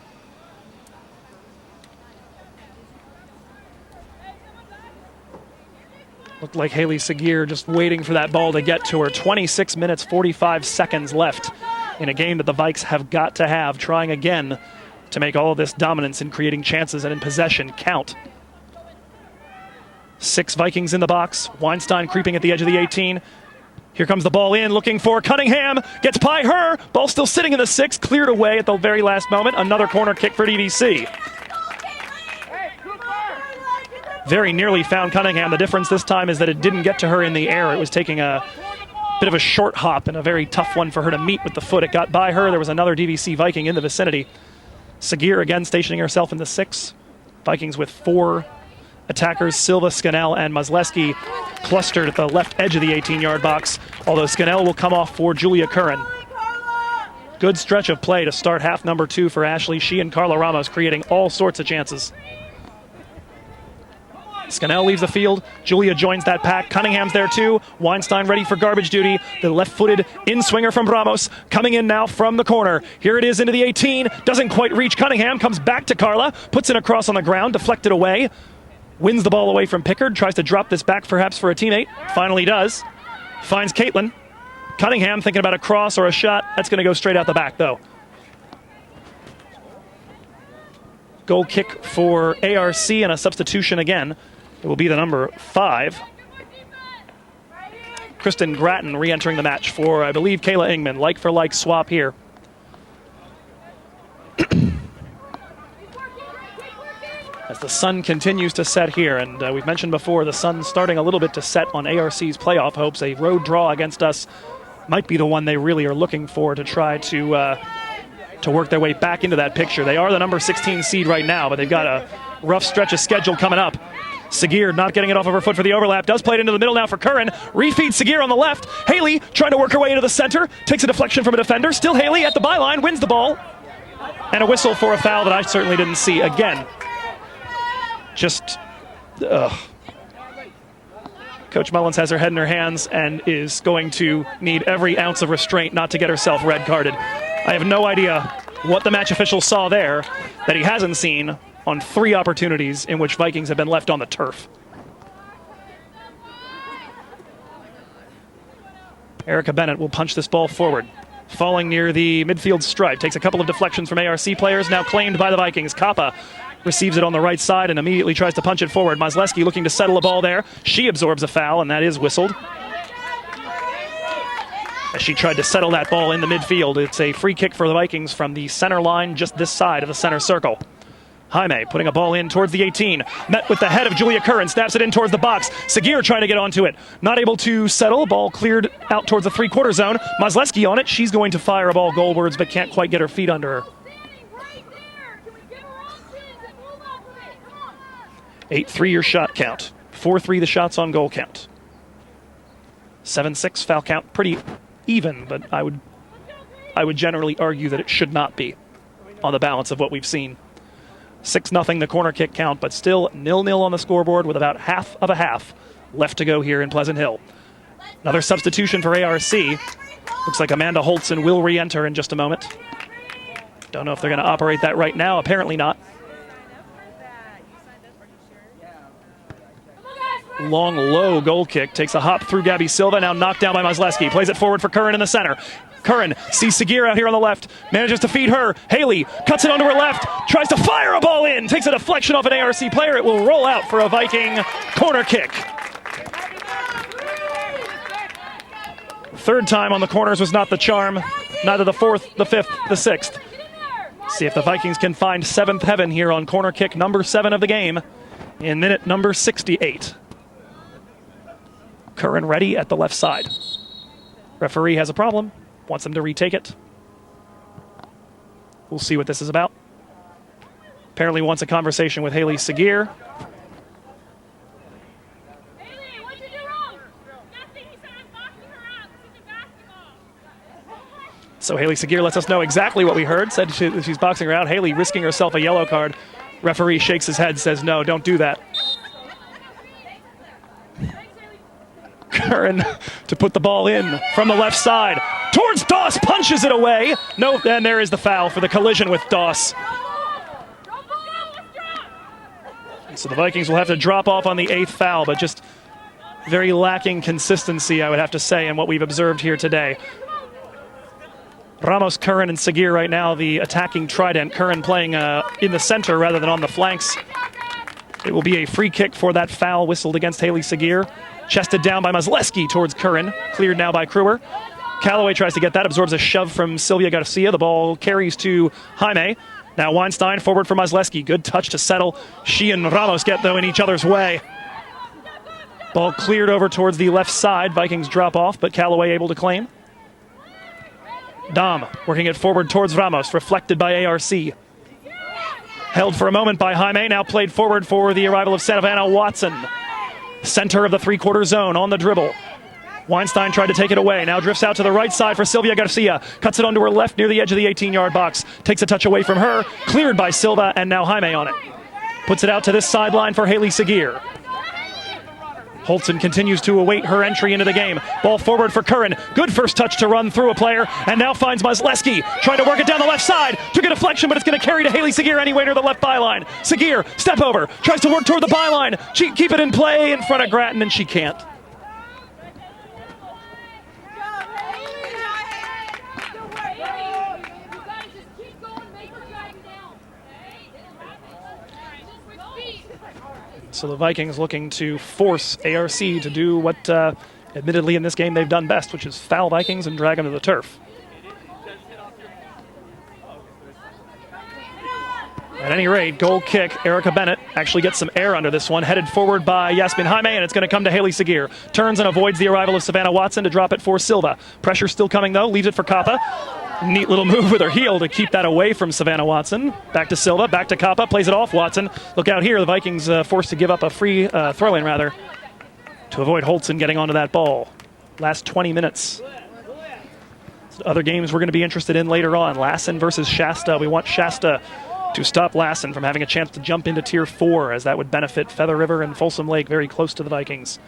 Looked like Haley Segir just waiting for that ball to get to her. 26 minutes, 45 seconds left in a game that the Vikes have got to have, trying again to make all of this dominance in creating chances and in possession count. 6 Vikings in the box. Weinstein creeping at the edge of the 18. Here comes the ball in, looking for Cunningham. Gets by her. Ball still sitting in the 6, cleared away at the very last moment. Another corner kick for DVC. Very nearly found Cunningham. The difference this time is that it didn't get to her in the air. It was taking a bit of a short hop and a very tough one for her to meet with the foot. It got by her. There was another DVC Viking in the vicinity. Segir again stationing herself in the 6. Vikings with 4 attackers, Silva, Scannell, and Muzleski clustered at the left edge of the 18-yard box, although Scannell will come off for Julia Curran. Good stretch of play to start half number 2 for Ashley. She and Carla Ramos creating all sorts of chances. Scannell leaves the field. Julia joins that pack. Cunningham's there too. Weinstein ready for garbage duty. The left-footed in-swinger from Ramos coming in now from the corner. Here it is into the 18. Doesn't quite reach Cunningham. Comes back to Carla. Puts it across on the ground. Deflected away. Wins the ball away from Pickard. Tries to drop this back perhaps for a teammate. Finally does. Finds Cailin. Cunningham thinking about a cross or a shot. That's going to go straight out the back though. Goal kick for ARC and a substitution again. It will be the number 5. Kristen Grattan re-entering the match for, I believe, Kayla Ingman. Like for like swap here. As the sun continues to set here, and we've mentioned before, the sun starting a little bit to set on ARC's playoff hopes. A road draw against us might be the one they really are looking for to try to work their way back into that picture. They are the number 16 seed right now, but they've got a rough stretch of schedule coming up. Segir not getting it off of her foot for the overlap. Does play it into the middle now for Curran. Refeeds Segir on the left. Haley trying to work her way into the center. Takes a deflection from a defender. Still Haley at the byline. Wins the ball. And a whistle for a foul that I certainly didn't see. Again, just... Coach Mullins has her head in her hands and is going to need every ounce of restraint not to get herself red carded. I have no idea what the match official saw there that he hasn't seen on 3 opportunities in which Vikings have been left on the turf. Erica Bennett will punch this ball forward. Falling near the midfield stripe. Takes a couple of deflections from ARC players. Now claimed by the Vikings. Kappa receives it on the right side and immediately tries to punch it forward. Muzleski looking to settle a ball there. She absorbs a foul, and that is whistled. As she tried to settle that ball in the midfield. It's a free kick for the Vikings from the center line, just this side of the center circle. Jaime putting a ball in towards the 18. Met with the head of Julia Curran. Snaps it in towards the box. Segir trying to get onto it. Not able to settle. Ball cleared out towards the 3-quarter zone. Muzleski on it. She's going to fire a ball goalwards, but can't quite get her feet under her. 8-3 your shot count. 4-3 the shots on goal count. 7-6 foul count. Pretty even, but I would generally argue that it should not be on the balance of what we've seen. 6-0 the corner kick count, but still 0-0 on the scoreboard with about half of a half left to go here in Pleasant Hill. Another substitution for ARC. Looks like Amanda Holtzen will re-enter in just a moment. Don't know if they're going to operate that right now. Apparently not. Long, low goal kick. Takes a hop through Gabby Silva. Now knocked down by Mazleski. Plays it forward for Curran in the center. Curran sees Segir out here on the left. Manages to feed her. Haley cuts it onto her left. Tries to fire a ball in. Takes a deflection off an ARC player. It will roll out for a Viking corner kick. Third time on the corners was not the charm. Neither the fourth, the fifth, the sixth. See if the Vikings can find seventh heaven here on corner kick number 7 of the game in minute number 68. Curran ready at the left side. Referee has a problem. Wants him to retake it. We'll see what this is about. Apparently wants a conversation with Haley Segir. Haley, what'd you do wrong? Nothing. He said I'm boxing her out. This isn't basketball. So Haley Segir lets us know exactly what we heard. Said she's boxing her out. Haley risking herself a yellow card. Referee shakes his head, says no, don't do that. Curran to put the ball in from the left side. Towards Doss, punches it away. No, and there is the foul for the collision with Doss. So the Vikings will have to drop off on the 8th foul, but just very lacking consistency, I would have to say, in what we've observed here today. Ramos, Curran, and Segir right now, the attacking trident. Curran playing in the center rather than on the flanks. It will be a free kick for that foul whistled against Haley Segir. Chested down by Mazleski towards Curran. Cleared now by Kruer. Callaway tries to get that, absorbs a shove from Sylvia Garcia. The ball carries to Jaime. Now Weinstein forward for Mazleski. Good touch to settle. She and Ramos get, though, in each other's way. Ball cleared over towards the left side. Vikings drop off, but Callaway able to claim. Dom working it forward towards Ramos, reflected by ARC. Held for a moment by Jaime, now played forward for the arrival of Savannah Watson. Center of the three-quarter zone on the dribble. Weinstein tried to take it away, now drifts out to the right side for Sylvia Garcia. Cuts it onto her left near the edge of the 18-yard box. Takes a touch away from her, cleared by Silva, and now Jaime on it. Puts it out to this sideline for Haley Segir. Holtzen continues to await her entry into the game. Ball forward for Curran. Good first touch to run through a player, and now finds Mazleski. Trying to work it down the left side. Took a deflection, but it's going to carry to Haley Segir anyway near the left byline. Segir, step over. Tries to work toward the byline. She keep it in play in front of Grattan, and she can't. So the Vikings looking to force ARC to do what, admittedly, in this game they've done best, which is foul Vikings and drag them to the turf. At any rate, goal kick. Erica Bennett actually gets some air under this one. Headed forward by Yasmin Jaime, and it's going to come to Haley Segir. Turns and avoids the arrival of Savannah Watson to drop it for Silva. Pressure still coming, though. Leaves it for Kappa. Neat little move with her heel to keep that away from Savannah Watson. Back to Silva, back to Kappa, plays it off Watson. Look out here, the Vikings forced to give up a free throw-in, rather, to avoid Holtzen getting onto that ball. Last 20 minutes. Other games we're going to be interested in later on. Lassen versus Shasta. We want Shasta to stop Lassen from having a chance to jump into Tier 4, as that would benefit Feather River and Folsom Lake, very close to the Vikings.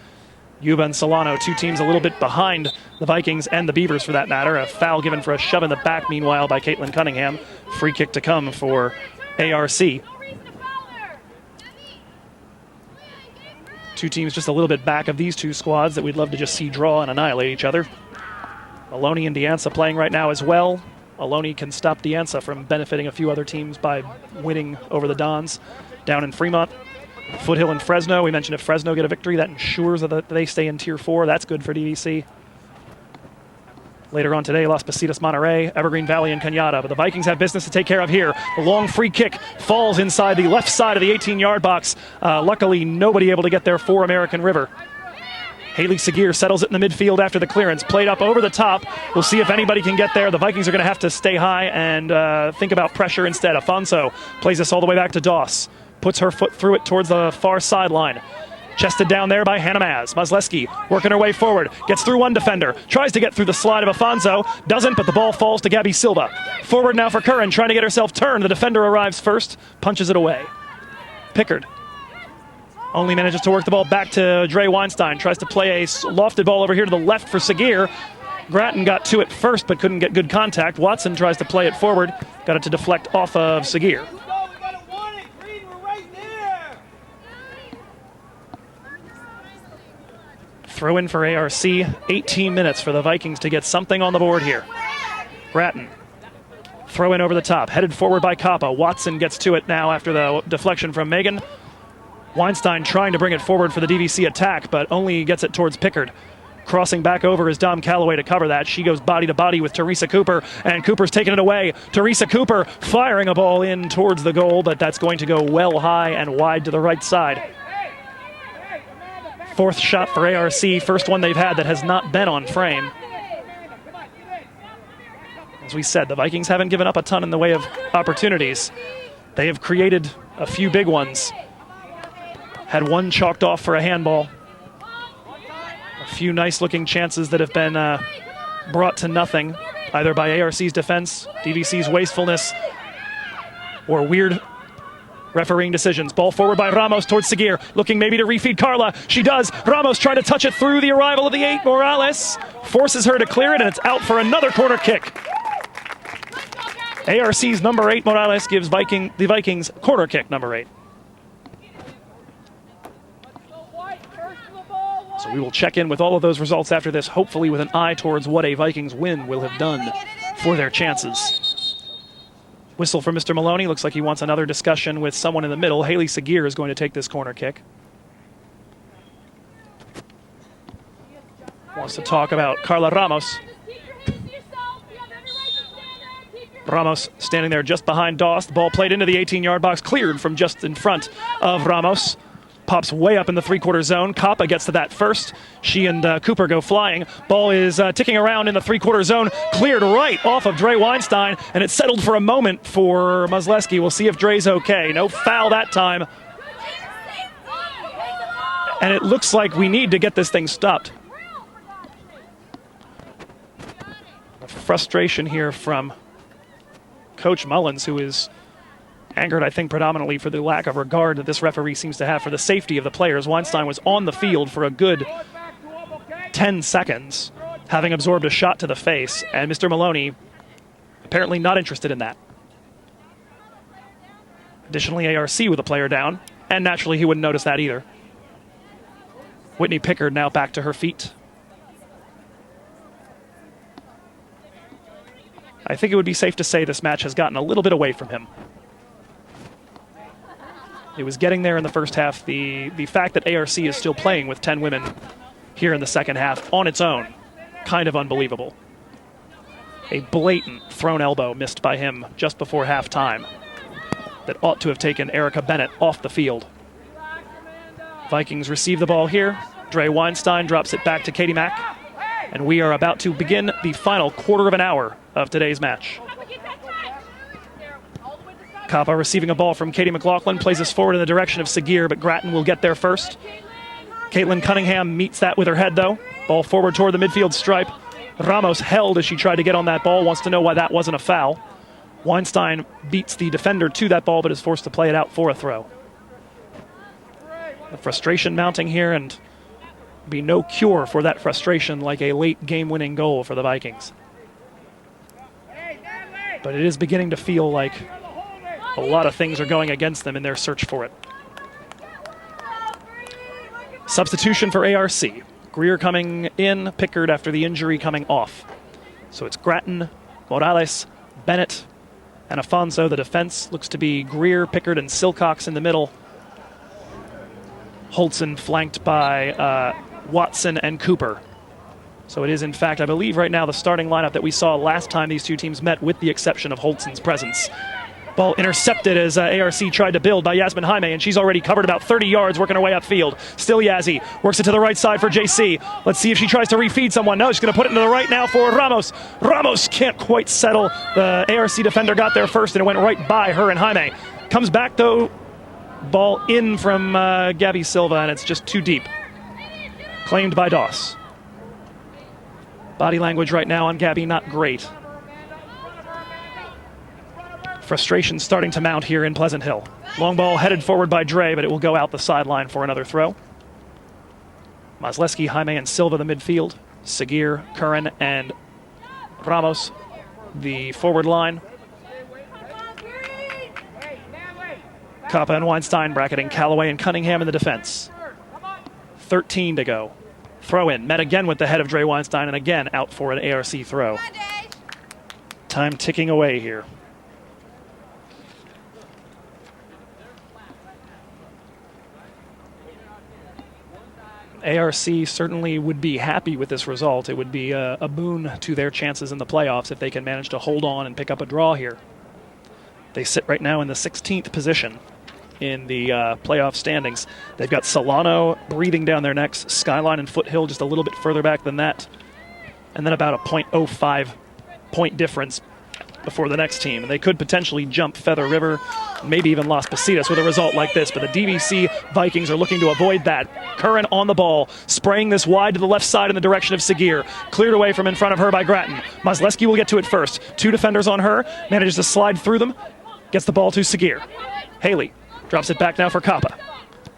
Yuba and Solano, two teams a little bit behind the Vikings and the Beavers, for that matter. A foul given for a shove in the back, meanwhile, by Caitlin Cunningham. Free kick to come for ARC. Two teams just a little bit back of these two squads that we'd love to just see draw and annihilate each other. Maloney and Deanza playing right now as well. Maloney can stop Deanza from benefiting a few other teams by winning over the Dons down in Fremont. Foothill and Fresno. We mentioned if Fresno get a victory, that ensures that they stay in Tier 4. That's good for DVC. Later on today, Las Positas, Monterey, Evergreen Valley, and Cañada. But the Vikings have business to take care of here. The long free kick falls inside the left side of the 18-yard box. Luckily, nobody able to get there for American River. Haley Segir settles it in the midfield after the clearance. Played up over the top. We'll see if anybody can get there. The Vikings are going to have to stay high and think about pressure instead. Afonso plays this all the way back to Doss. puts her foot through it towards the far sideline. Chested down there by Hannah Maz. Mazleski working her way forward. Gets through one defender. Tries to get through the slide of Afonso. Doesn't, but the ball falls to Gabby Silva. Forward now for Curran, trying to get herself turned. The defender arrives first. Punches it away. Pickard only manages to work the ball back to Dre Weinstein. Tries to play a lofted ball over here to the left for Sagir. Grattan got to it first, but couldn't get good contact. Watson tries to play it forward. Got it to deflect off of Sagir. Throw in for ARC. 18 minutes for the Vikings to get something on the board here. Grattan. Throw in over the top. Headed forward by Kappa. Watson gets to it now after the deflection from Megan. Weinstein trying to bring it forward for the DVC attack, but only gets it towards Pickard. Crossing back over is Dom Calloway to cover that. She goes body to body with Teresa Cooper, and Cooper's taking it away. Teresa Cooper firing a ball in towards the goal, but that's going to go well high and wide to the right side. Fourth shot for ARC, first one they've had that has not been on frame. As we said, the Vikings haven't given up a ton in the way of opportunities. They have created a few big ones. Had one chalked off for a handball. A few nice-looking chances that have been brought to nothing, either by ARC's defense, DVC's wastefulness, or weird refereeing decisions. Ball forward by Ramos towards Sagir, looking maybe to refeed Carla. She does. Ramos trying to touch it through the arrival of the 8. Morales forces her to clear it, and it's out for another corner kick. ARC's number 8, Morales, gives the Vikings corner kick number 8. So we will check in with all of those results after this, hopefully with an eye towards what a Vikings win will have done for their chances. Whistle for Mr. Maloney. Looks like he wants another discussion with someone in the middle. Haley Sagir is going to take this corner kick. Wants to talk about Carla Ramos. Ramos standing there just behind Doss. The ball played into the 18-yard box, cleared from just in front of Ramos. Pops way up in the three-quarter zone. Kappa gets to that first. She and Cooper go flying. Ball is ticking around in the three-quarter zone. Cleared right off of Dre Weinstein, and it settled for a moment for Mazleski. We'll see if Dre's okay. No foul that time. And it looks like we need to get this thing stopped. A frustration here from Coach Mullins, who is angered, I think, predominantly for the lack of regard that this referee seems to have for the safety of the players. Weinstein was on the field for a good 10 seconds, having absorbed a shot to the face, and Mr. Maloney apparently not interested in that. Additionally, ARC with a player down, and naturally he wouldn't notice that either. Whitney Pickard now back to her feet. I think it would be safe to say this match has gotten a little bit away from him. It was getting there in the first half. The fact that ARC is still playing with 10 women here in the second half on its own, kind of unbelievable. A blatant thrown elbow missed by him just before halftime that ought to have taken Erica Bennett off the field. Vikings receive the ball here. Dre Weinstein drops it back to Katie Mack. And we are about to begin the final quarter of an hour of today's match. Kappa receiving a ball from Katie McLaughlin, plays this forward in the direction of Sagir, but Grattan will get there first. Caitlin Cunningham meets that with her head, though. Ball forward toward the midfield stripe. Ramos held as she tried to get on that ball, wants to know why that wasn't a foul. Weinstein beats the defender to that ball, but is forced to play it out for a throw. The frustration mounting here, and be no cure for that frustration like a late game-winning goal for the Vikings. But it is beginning to feel like a lot of things are going against them in their search for it. Substitution for ARC. Greer coming in, Pickard after the injury coming off. So it's Grattan, Morales, Bennett, and Afonso. The defense looks to be Greer, Pickard, and Silcox in the middle. Holtzen flanked by Watson and Cooper. So it is, in fact, I believe right now the starting lineup that we saw last time these two teams met, with the exception of Holtzen's presence. Ball intercepted as ARC tried to build by Yasmin Jaime, and she's already covered about 30 yards working her way upfield. Still Yazzie. Works it to the right side for JC. Let's see if she tries to refeed someone. No, she's going to put it into the right now for Ramos. Ramos can't quite settle. The ARC defender got there first, and it went right by her and Jaime. Comes back, though, Ball in from Gabby Silva, and it's just too deep. Claimed by Doss. Body language right now on Gabby, not great. Frustration starting to mount here in Pleasant Hill. Long ball headed forward by Dre, but it will go out the sideline for another throw. Mazleski, Jaime, and Silva the midfield. Segir, Curran, and Ramos the forward line. Kappa and Weinstein bracketing Callaway and Cunningham in the defense. 13 to go. Throw in. Met again with the head of Dre Weinstein, and again out for an ARC throw. Time ticking away here. ARC certainly would be happy with this result. It would be a boon to their chances in the playoffs if they can manage to hold on and pick up a draw here. They sit right now in the 16th position in the playoff standings. They've got Solano breathing down their necks, Skyline and Foothill just a little bit further back than that, and then about a .05 point difference before the next team. And they could potentially jump Feather River, maybe even Las Positas with a result like this, but the DVC Vikings are looking to avoid that. Curran on the ball, spraying this wide to the left side in the direction of Segir. Cleared away from in front of her by Grattan. Mazleski will get to it first. Two defenders on her, manages to slide through them, gets the ball to Segir. Haley drops it back now for Kappa.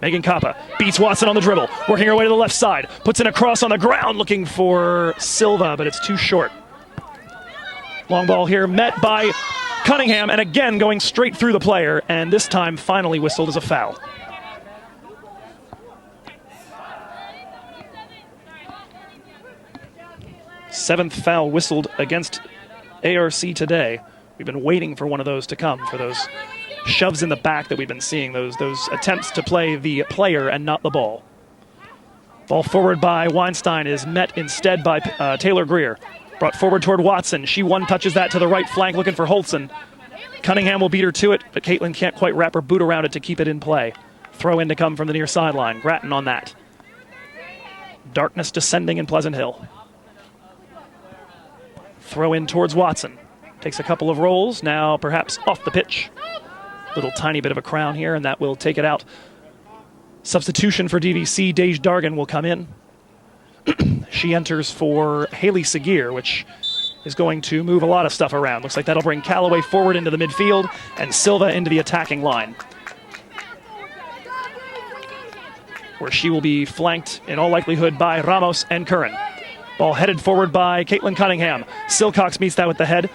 Megan Kappa beats Watson on the dribble, working her way to the left side, puts in a cross on the ground looking for Silva, but it's too short. Long ball here met by Cunningham, and again going straight through the player, and this time finally whistled as a foul. Seventh foul whistled against ARC today. We've been waiting for one of those to come, for those shoves in the back that we've been seeing, those attempts to play the player and not the ball. Ball forward by Weinstein is met instead by Taylor Greer. Brought forward toward Watson. She one-touches that to the right flank looking for Holtzen. Cunningham will beat her to it, but Cailin can't quite wrap her boot around it to keep it in play. Throw in to come from the near sideline. Grattan on that. Darkness descending in Pleasant Hill. Throw in towards Watson. Takes a couple of rolls, now perhaps off the pitch. Little tiny bit of a crown here, and that will take it out. Substitution for DVC, Dej Dargan will come in. She enters for Haley Segir, which is going to move a lot of stuff around. Looks like that'll bring Callaway forward into the midfield and Silva into the attacking line, where she will be flanked in all likelihood by Ramos and Curran. Ball headed forward by Caitlin Cunningham. Silcox meets that with the head,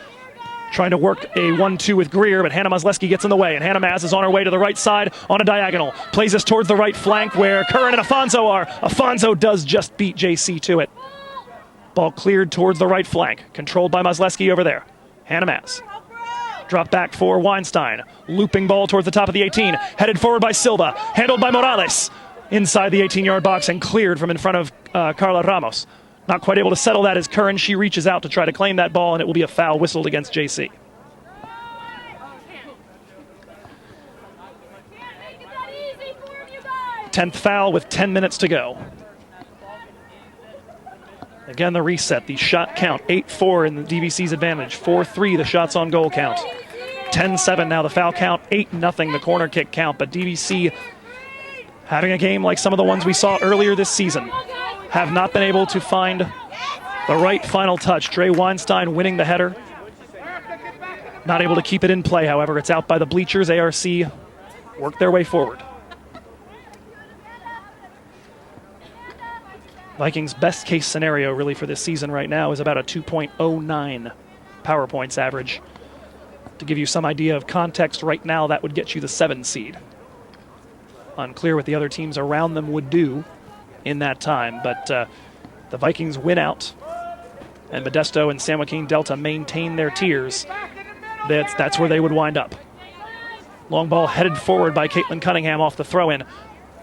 trying to work a 1-2 with Greer, but Hannah Mazleski gets in the way, and Hannah Maz is on her way to the right side on a diagonal. Plays us towards the right flank where Curran and Afonso are. Afonso does just beat JC to it. Ball cleared towards the right flank, controlled by Mazleski over there. Hannah Maz. Drop back for Weinstein. Looping ball towards the top of the 18. Headed forward by Silva. Handled by Morales. Inside the 18-yard box and cleared from in front of Carla Ramos. Not quite able to settle that as Curran. She reaches out to try to claim that ball, and it will be a foul whistled against JC. Tenth foul with 10 minutes to go. Again, the reset, the shot count, 8-4 in the DVC's advantage, 4-3 the shots on goal count. 10-7 now the foul count, 8-0 the corner kick count, but DVC having a game like some of the ones we saw earlier this season. Have not been able to find the right final touch. Dre Weinstein winning the header. Not able to keep it in play, however. It's out by the bleachers. ARC work their way forward. Vikings' best case scenario really for this season right now is about a 2.09 power points average. To give you some idea of context, right now that would get you the 7 seed. Unclear what the other teams around them would do in that time, but the Vikings win out, and Modesto and San Joaquin Delta maintain their tiers. That's where they would wind up. Long ball headed forward by Caitlin Cunningham off the throw-in.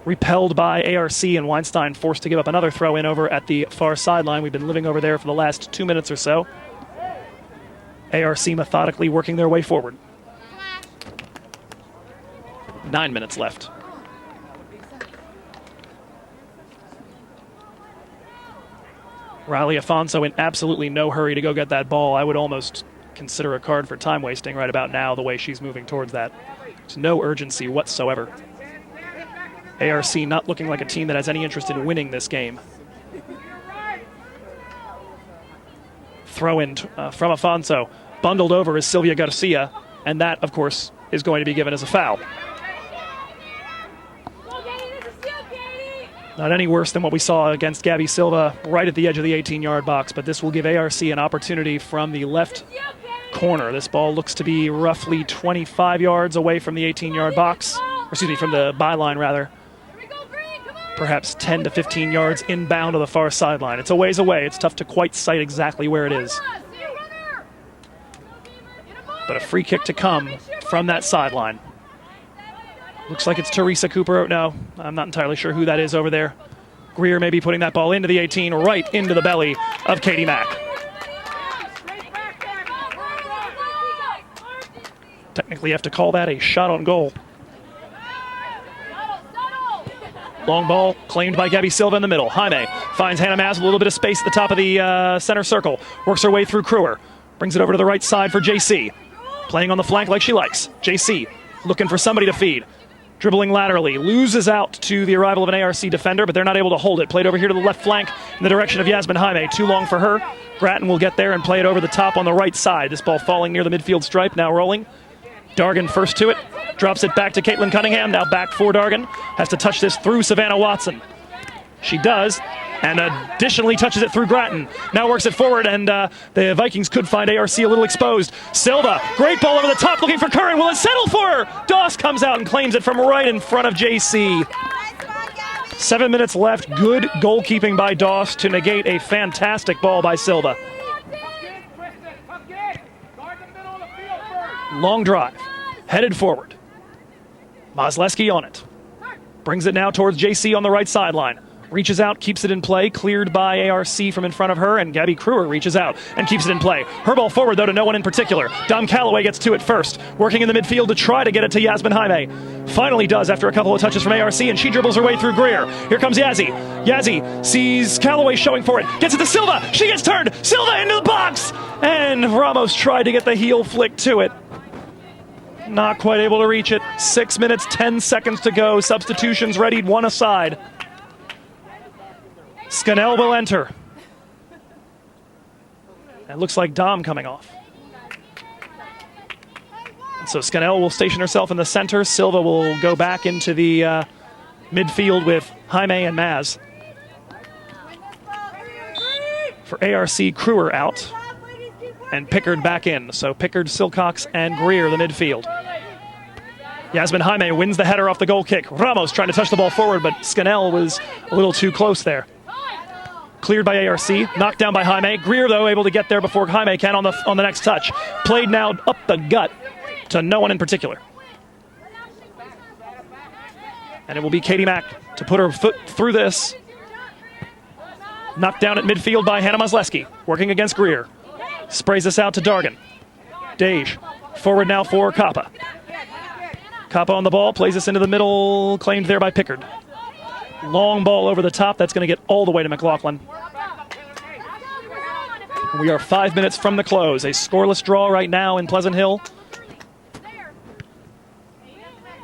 Repelled by ARC, and Weinstein forced to give up another throw-in over at the far sideline. We've been living over there for the last 2 minutes or so. ARC methodically working their way forward. 9 minutes left. Riley Afonso in absolutely no hurry to go get that ball. I would almost consider a card for time wasting right about now, the way she's moving towards that. There's no urgency whatsoever. ARC not looking like a team that has any interest in winning this game. Throw in from Afonso. Bundled over is Sylvia Garcia, and that, of course, is going to be given as a foul. Not any worse than what we saw against Gabby Silva right at the edge of the 18-yard box, but this will give ARC an opportunity from the left corner. This ball looks to be roughly 25 yards away from the 18-yard box. Or excuse me, from the byline, rather. Perhaps 10 to 15 yards inbound to the far sideline. It's a ways away. It's tough to quite cite exactly where it is. But a free kick to come from that sideline. Looks like it's Teresa Cooper. No, I'm not entirely sure who that is over there. Greer may be putting that ball into the 18, right into the belly of Katie Mack. Technically, you have to call that a shot on goal. Long ball claimed by Gabby Silva in the middle. Jaime finds Hannah Maz with a little bit of space at the top of the center circle. Works her way through Crewer. Brings it over to the right side for JC. Playing on the flank like she likes. JC looking for somebody to feed. Dribbling laterally. Loses out to the arrival of an ARC defender, but they're not able to hold it. Played over here to the left flank in the direction of Yasmin Jaime. Too long for her. Grattan will get there and play it over the top on the right side. This ball falling near the midfield stripe, now rolling. Dargan first to it. Drops it back to Caitlin Cunningham. Now back for Dargan. Has to touch this through Savannah Watson. She does. And additionally touches it through Grattan. Now works it forward, and the Vikings could find ARC a little exposed. Silva, great ball over the top, looking for Curran. Will it settle for her? Doss comes out and claims it from right in front of JC. 7 minutes left. Good goalkeeping by Doss to negate a fantastic ball by Silva. Long drive. Headed forward. Mazleski on it. Brings it now towards JC on the right sideline. Reaches out, keeps it in play, cleared by ARC from in front of her, and Gabby Crewer reaches out and keeps it in play. Her ball forward, though, to no one in particular. Dom Calloway gets to it first, working in the midfield to try to get it to Yasmin Jaime. Finally does after a couple of touches from ARC, and she dribbles her way through Greer. Here comes Yazzie. Yazzie sees Calloway showing for it, gets it to Silva. She gets turned. Silva into the box, and Ramos tried to get the heel flick to it. Not quite able to reach it. 6 minutes, 10 seconds to go. Substitutions readied, one aside. Scannell will enter. It looks like Dom coming off. And so Scannell will station herself in the center. Silva will go back into the midfield with Jaime and Maz. For ARC, Crewer out. And Pickard back in. So Pickard, Silcox, and Greer, the midfield. Yasmin Jaime wins the header off the goal kick. Ramos trying to touch the ball forward, but Scannell was a little too close there. Cleared by ARC, knocked down by Jaime. Greer, though, able to get there before Jaime can on the next touch. Played now up the gut to no one in particular. And it will be Katie Mack to put her foot through this. Knocked down at midfield by Hannah Mazleski, working against Greer. Sprays this out to Dargan. Dage, forward now for Kappa. Kappa on the ball, plays this into the middle, claimed there by Pickard. Long ball over the top, that's going to get all the way to McLaughlin. We are 5 minutes from the close. A scoreless draw right now in Pleasant Hill.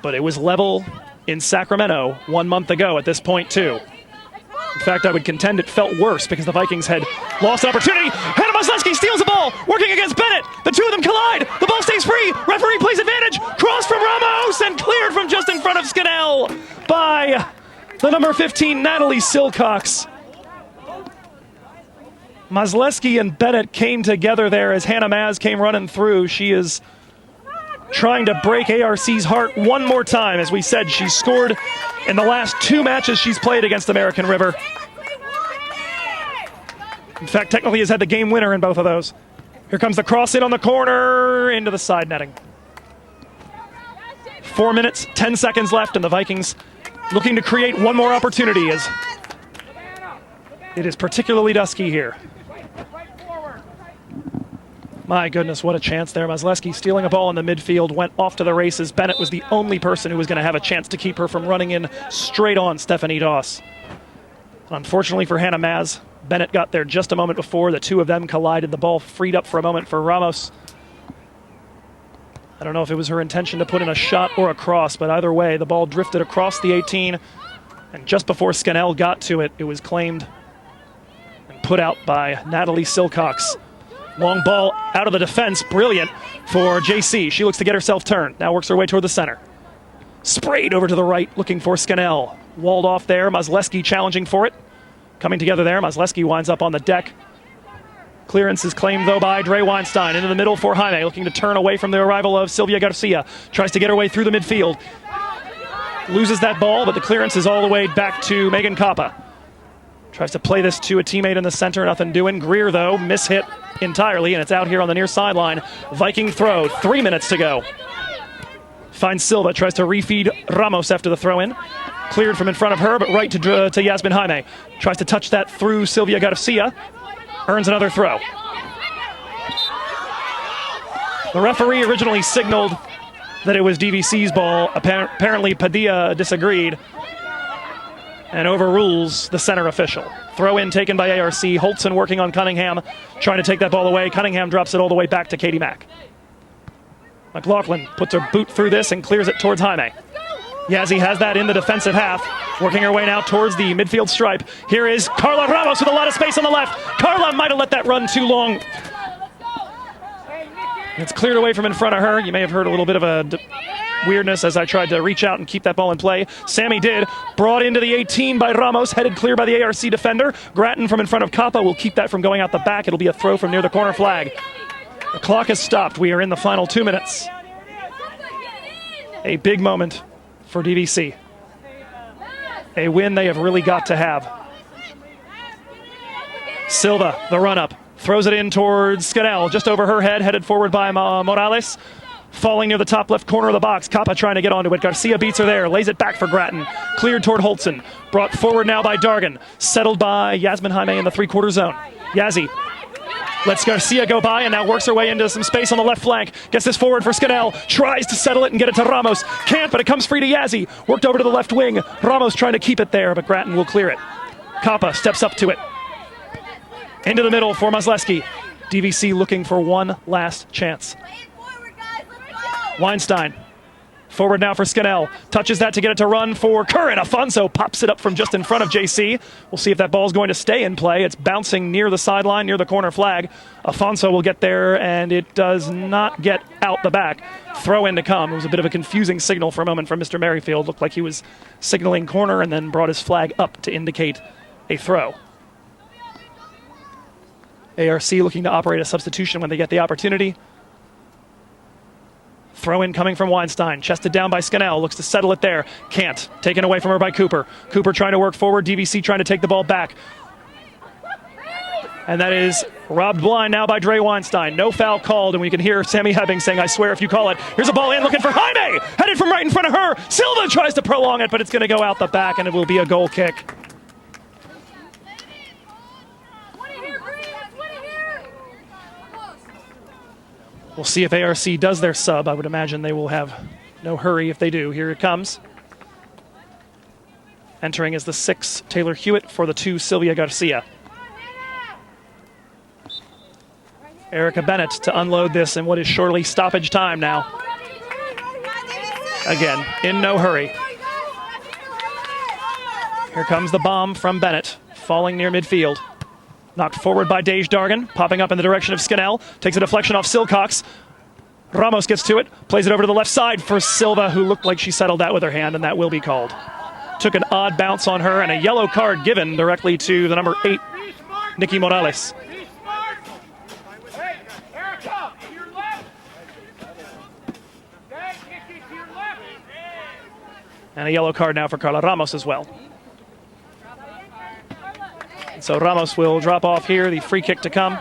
But it was level in Sacramento 1 month ago at this point, too. In fact, I would contend it felt worse because the Vikings had lost an opportunity. Hannah Mazleski steals the ball, working against Bennett. The two of them collide. The ball stays free. Referee plays advantage. Cross from Ramos and cleared from just in front of Scannell by the number 15, Natalie Silcox. Mazleski and Bennett came together there as Hannah Maz came running through. She is trying to break ARC's heart one more time. As we said, she scored in the last 2 matches she's played against American River. In fact, technically has had the game winner in both of those. Here comes the cross in on the corner, into the side netting. 4 minutes, 10 seconds left, and the Vikings looking to create one more opportunity as it is particularly dusky here. My goodness, what a chance there. Mazleski stealing a ball in the midfield, went off to the races. Bennett was the only person who was going to have a chance to keep her from running in straight on Stephanie Doss. Unfortunately for Hannah Maz, Bennett got there just a moment before. The two of them collided. The ball freed up for a moment for Ramos. I don't know if it was her intention to put in a shot or a cross, but either way, the ball drifted across the 18 And just before Scannell got to it, it was claimed and put out by Natalie Silcox. Long ball out of the defense, brilliant for JC. She looks to get herself turned, now works her way toward the center. Sprayed over to the right, looking for Scannell. Walled off there, Mazleski challenging for it. Coming together there, Mazleski winds up on the deck. Clearance is claimed, though, by Dre Weinstein. Into the middle for Jaime, looking to turn away from the arrival of Sylvia Garcia. Tries to get her way through the midfield. Loses that ball, but the clearance is all the way back to Megan Coppa. Tries to play this to a teammate in the center, nothing doing. Greer, though, mishit entirely, and it's out here on the near sideline. Viking throw, 3 minutes to go. Finds Silva, tries to refeed Ramos after the throw-in. Cleared from in front of her, but right to Yasmin Jaime. Tries to touch that through Sylvia Garcia. Earns another throw. The referee originally signaled that it was DVC's ball. Apparently Padilla disagreed and overrules the center official. Throw in taken by ARC. Holtzen working on Cunningham, trying to take that ball away. Cunningham drops it all the way back to Katie Mack. McLaughlin puts her boot through this and clears it towards Jaime. Yazzie has that in the defensive half, working her way now towards the midfield stripe. Here is Carla Ramos with a lot of space on the left. Carla might have let that run too long. It's cleared away from in front of her. You may have heard a little bit of a weirdness as I tried to reach out and keep that ball in play. Sammy did. Brought into the 18 by Ramos, headed clear by the ARC defender. Grattan from in front of Coppa will keep that from going out the back. It'll be a throw from near the corner flag. The clock has stopped. We are in the final 2 minutes. A big moment for DVC. A win they have really got to have. Silva, the run-up, throws it in towards Scannell, just over her head, headed forward by Morales. Falling near the top left corner of the box. Coppa trying to get onto it. Garcia beats her there, lays it back for Grattan. Cleared toward Holtzen. Brought forward now by Dargan. Settled by Yasmin Jaime in the three-quarter zone. Yazzie lets Garcia go by and now works her way into some space on the left flank. Gets this forward for Scannell. Tries to settle it and get it to Ramos. Can't, but it comes free to Yazzie. Worked over to the left wing. Ramos trying to keep it there, but Grattan will clear it. Coppa steps up to it. Into the middle for Mazleski. DVC looking for one last chance. Weinstein. Forward now for Scannell. Touches that to get it to run for Curran. Afonso pops it up from just in front of JC. We'll see if that ball's going to stay in play. It's bouncing near the sideline, near the corner flag. Afonso will get there, and it does not get out the back. Throw in to come. It was a bit of a confusing signal for a moment from Mr. Merrifield. Looked like he was signaling corner and then brought his flag up to indicate a throw. ARC looking to operate a substitution when they get the opportunity. Throw in coming from Weinstein. Chested down by Scannell. Looks to settle it there. Can't. Taken away from her by Cooper. Cooper trying to work forward. DVC trying to take the ball back. And that is robbed blind now by Dre Weinstein. No foul called, and we can hear Sammy Hebbing saying, "I swear if you call it." Here's a ball in looking for Jaime. Headed from right in front of her. Silva tries to prolong it, but it's going to go out the back, and it will be a goal kick. We'll see if ARC does their sub. I would imagine they will have no hurry if they do. Here it comes. Entering as the 6, Taylor Hewitt, for the 2, Sylvia Garcia. Erica Bennett to unload this in what is surely stoppage time now. Again, in no hurry. Here comes the bomb from Bennett, falling near midfield. Knocked forward by Dej Dargan, popping up in the direction of Scannell. Takes a deflection off Silcox. Ramos gets to it, plays it over to the left side for Silva, who looked like she settled that with her hand, and that will be called. Took an odd bounce on her, and a yellow card given directly to the number 8, Nikki Morales. And a yellow card now for Carla Ramos as well. So Ramos will drop off here, the free kick to come.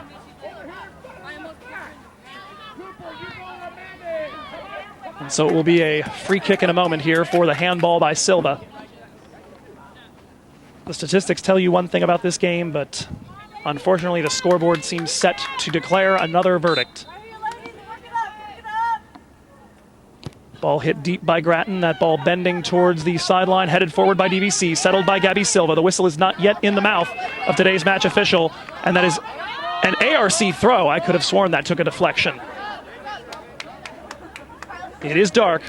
And so it will be a free kick in a moment here for the handball by Silva. The statistics tell you one thing about this game, but unfortunately the scoreboard seems set to declare another verdict. Ball hit deep by Grattan. That ball bending towards the sideline, headed forward by DVC, settled by Gabby Silva. The whistle is not yet in the mouth of today's match official, and that is an ARC throw. I could have sworn that took a deflection. It is dark.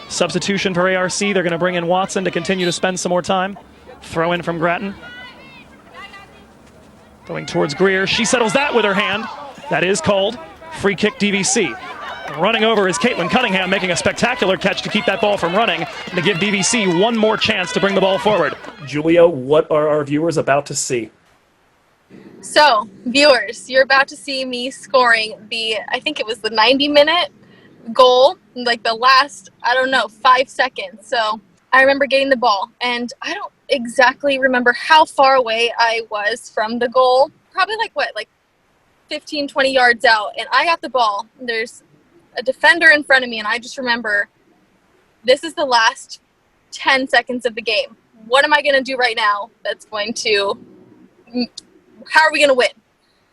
Substitution for ARC. They're going to bring in Watson to continue to spend some more time. Throw in from Grattan. Going towards Greer. She settles that with her hand. That is called. Free kick DVC. Running over is Cailin Cunningham, making a spectacular catch to keep that ball from running and to give DVC one more chance to bring the ball forward. Julia, what are our viewers about to see? So, viewers, you're about to see me scoring I think it was the 90-minute goal, like the last, 5 seconds. So, I remember getting the ball, and I don't exactly remember how far away I was from the goal. Probably like 15, 20 yards out, and I got the ball. There's a defender in front of me, and I just remember this is the last 10 seconds of the game. What am I going to do right now that's going to, how are we going to win?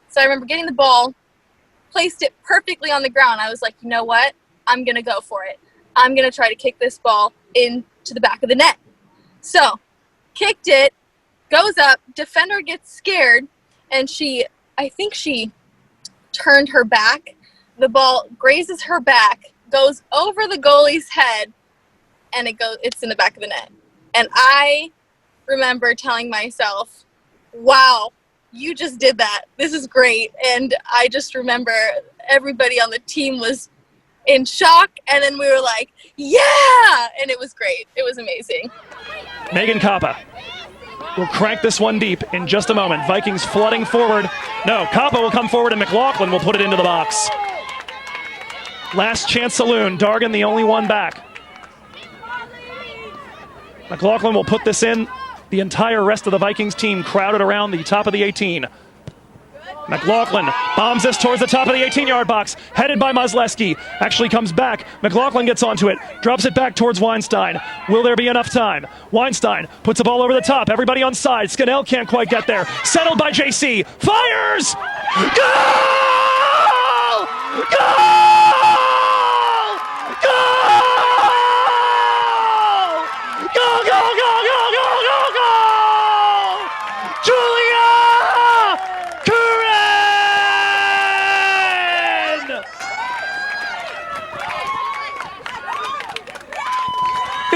So I remember getting the ball, placed it perfectly on the ground. I was like, you know what? I'm going to go for it. I'm going to try to kick this ball into the back of the net. So, kicked it, goes up, defender gets scared, and I think she turned her back. The ball grazes her back, goes over the goalie's head, and it's in the back of the net. And I remember telling myself, wow, you just did that. This is great. And I just remember everybody on the team was in shock, and then we were like, yeah! And it was great. It was amazing. Megan Kappa will crank this one deep in just a moment. Vikings flooding forward. No, Kappa will come forward, and McLaughlin will put it into the box. Last chance saloon. Dargan the only one back. McLaughlin will put this in. The entire rest of the Vikings team crowded around the top of the 18. McLaughlin bombs this towards the top of the 18-yard box. Headed by Mosleski. Actually comes back. McLaughlin gets onto it. Drops it back towards Weinstein. Will there be enough time? Weinstein puts the ball over the top. Everybody on side. Scannell can't quite get there. Settled by JC. Fires! Goal! Goal!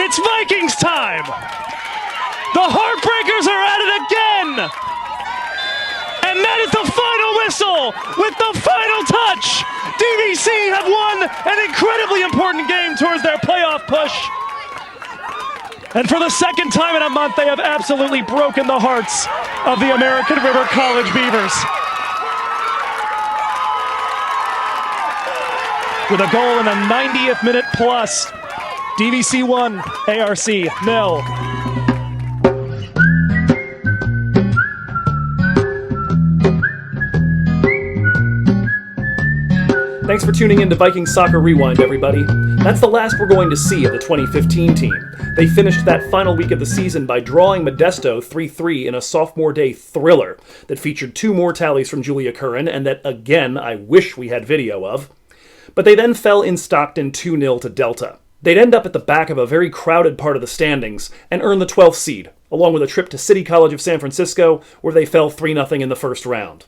It's Vikings time! The Heartbreakers are at it again! And that is the final whistle with the final touch! DVC have won an incredibly important game towards their playoff push. And for the second time in a month, they have absolutely broken the hearts of the American River College Beavers. With a goal in the 90th minute plus. DVC 1, ARC 0. Thanks for tuning in to Vikings Soccer Rewind, everybody. That's the last we're going to see of the 2015 team. They finished that final week of the season by drawing Modesto 3-3 in a sophomore day thriller that featured 2 more tallies from Julia Curran, and that, again, I wish we had video of. But they then fell in Stockton 2-0 to Delta. They'd end up at the back of a very crowded part of the standings and earn the 12th seed, along with a trip to City College of San Francisco, where they fell 3-0 in the first round.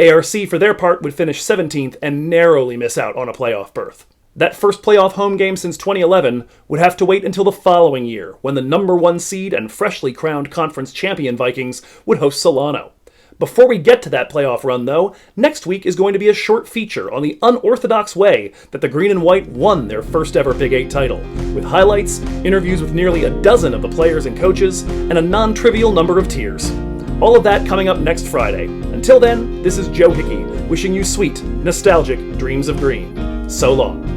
ARC, for their part, would finish 17th and narrowly miss out on a playoff berth. That first playoff home game since 2011 would have to wait until the following year, when the number 1 seed and freshly crowned conference champion Vikings would host Solano. Before we get to that playoff run, though, next week is going to be a short feature on the unorthodox way that the Green and White won their first ever Big 8 title, with highlights, interviews with nearly a dozen of the players and coaches, and a non-trivial number of tears. All of that coming up next Friday. Until then, this is Joe Hickey, wishing you sweet, nostalgic dreams of green. So long.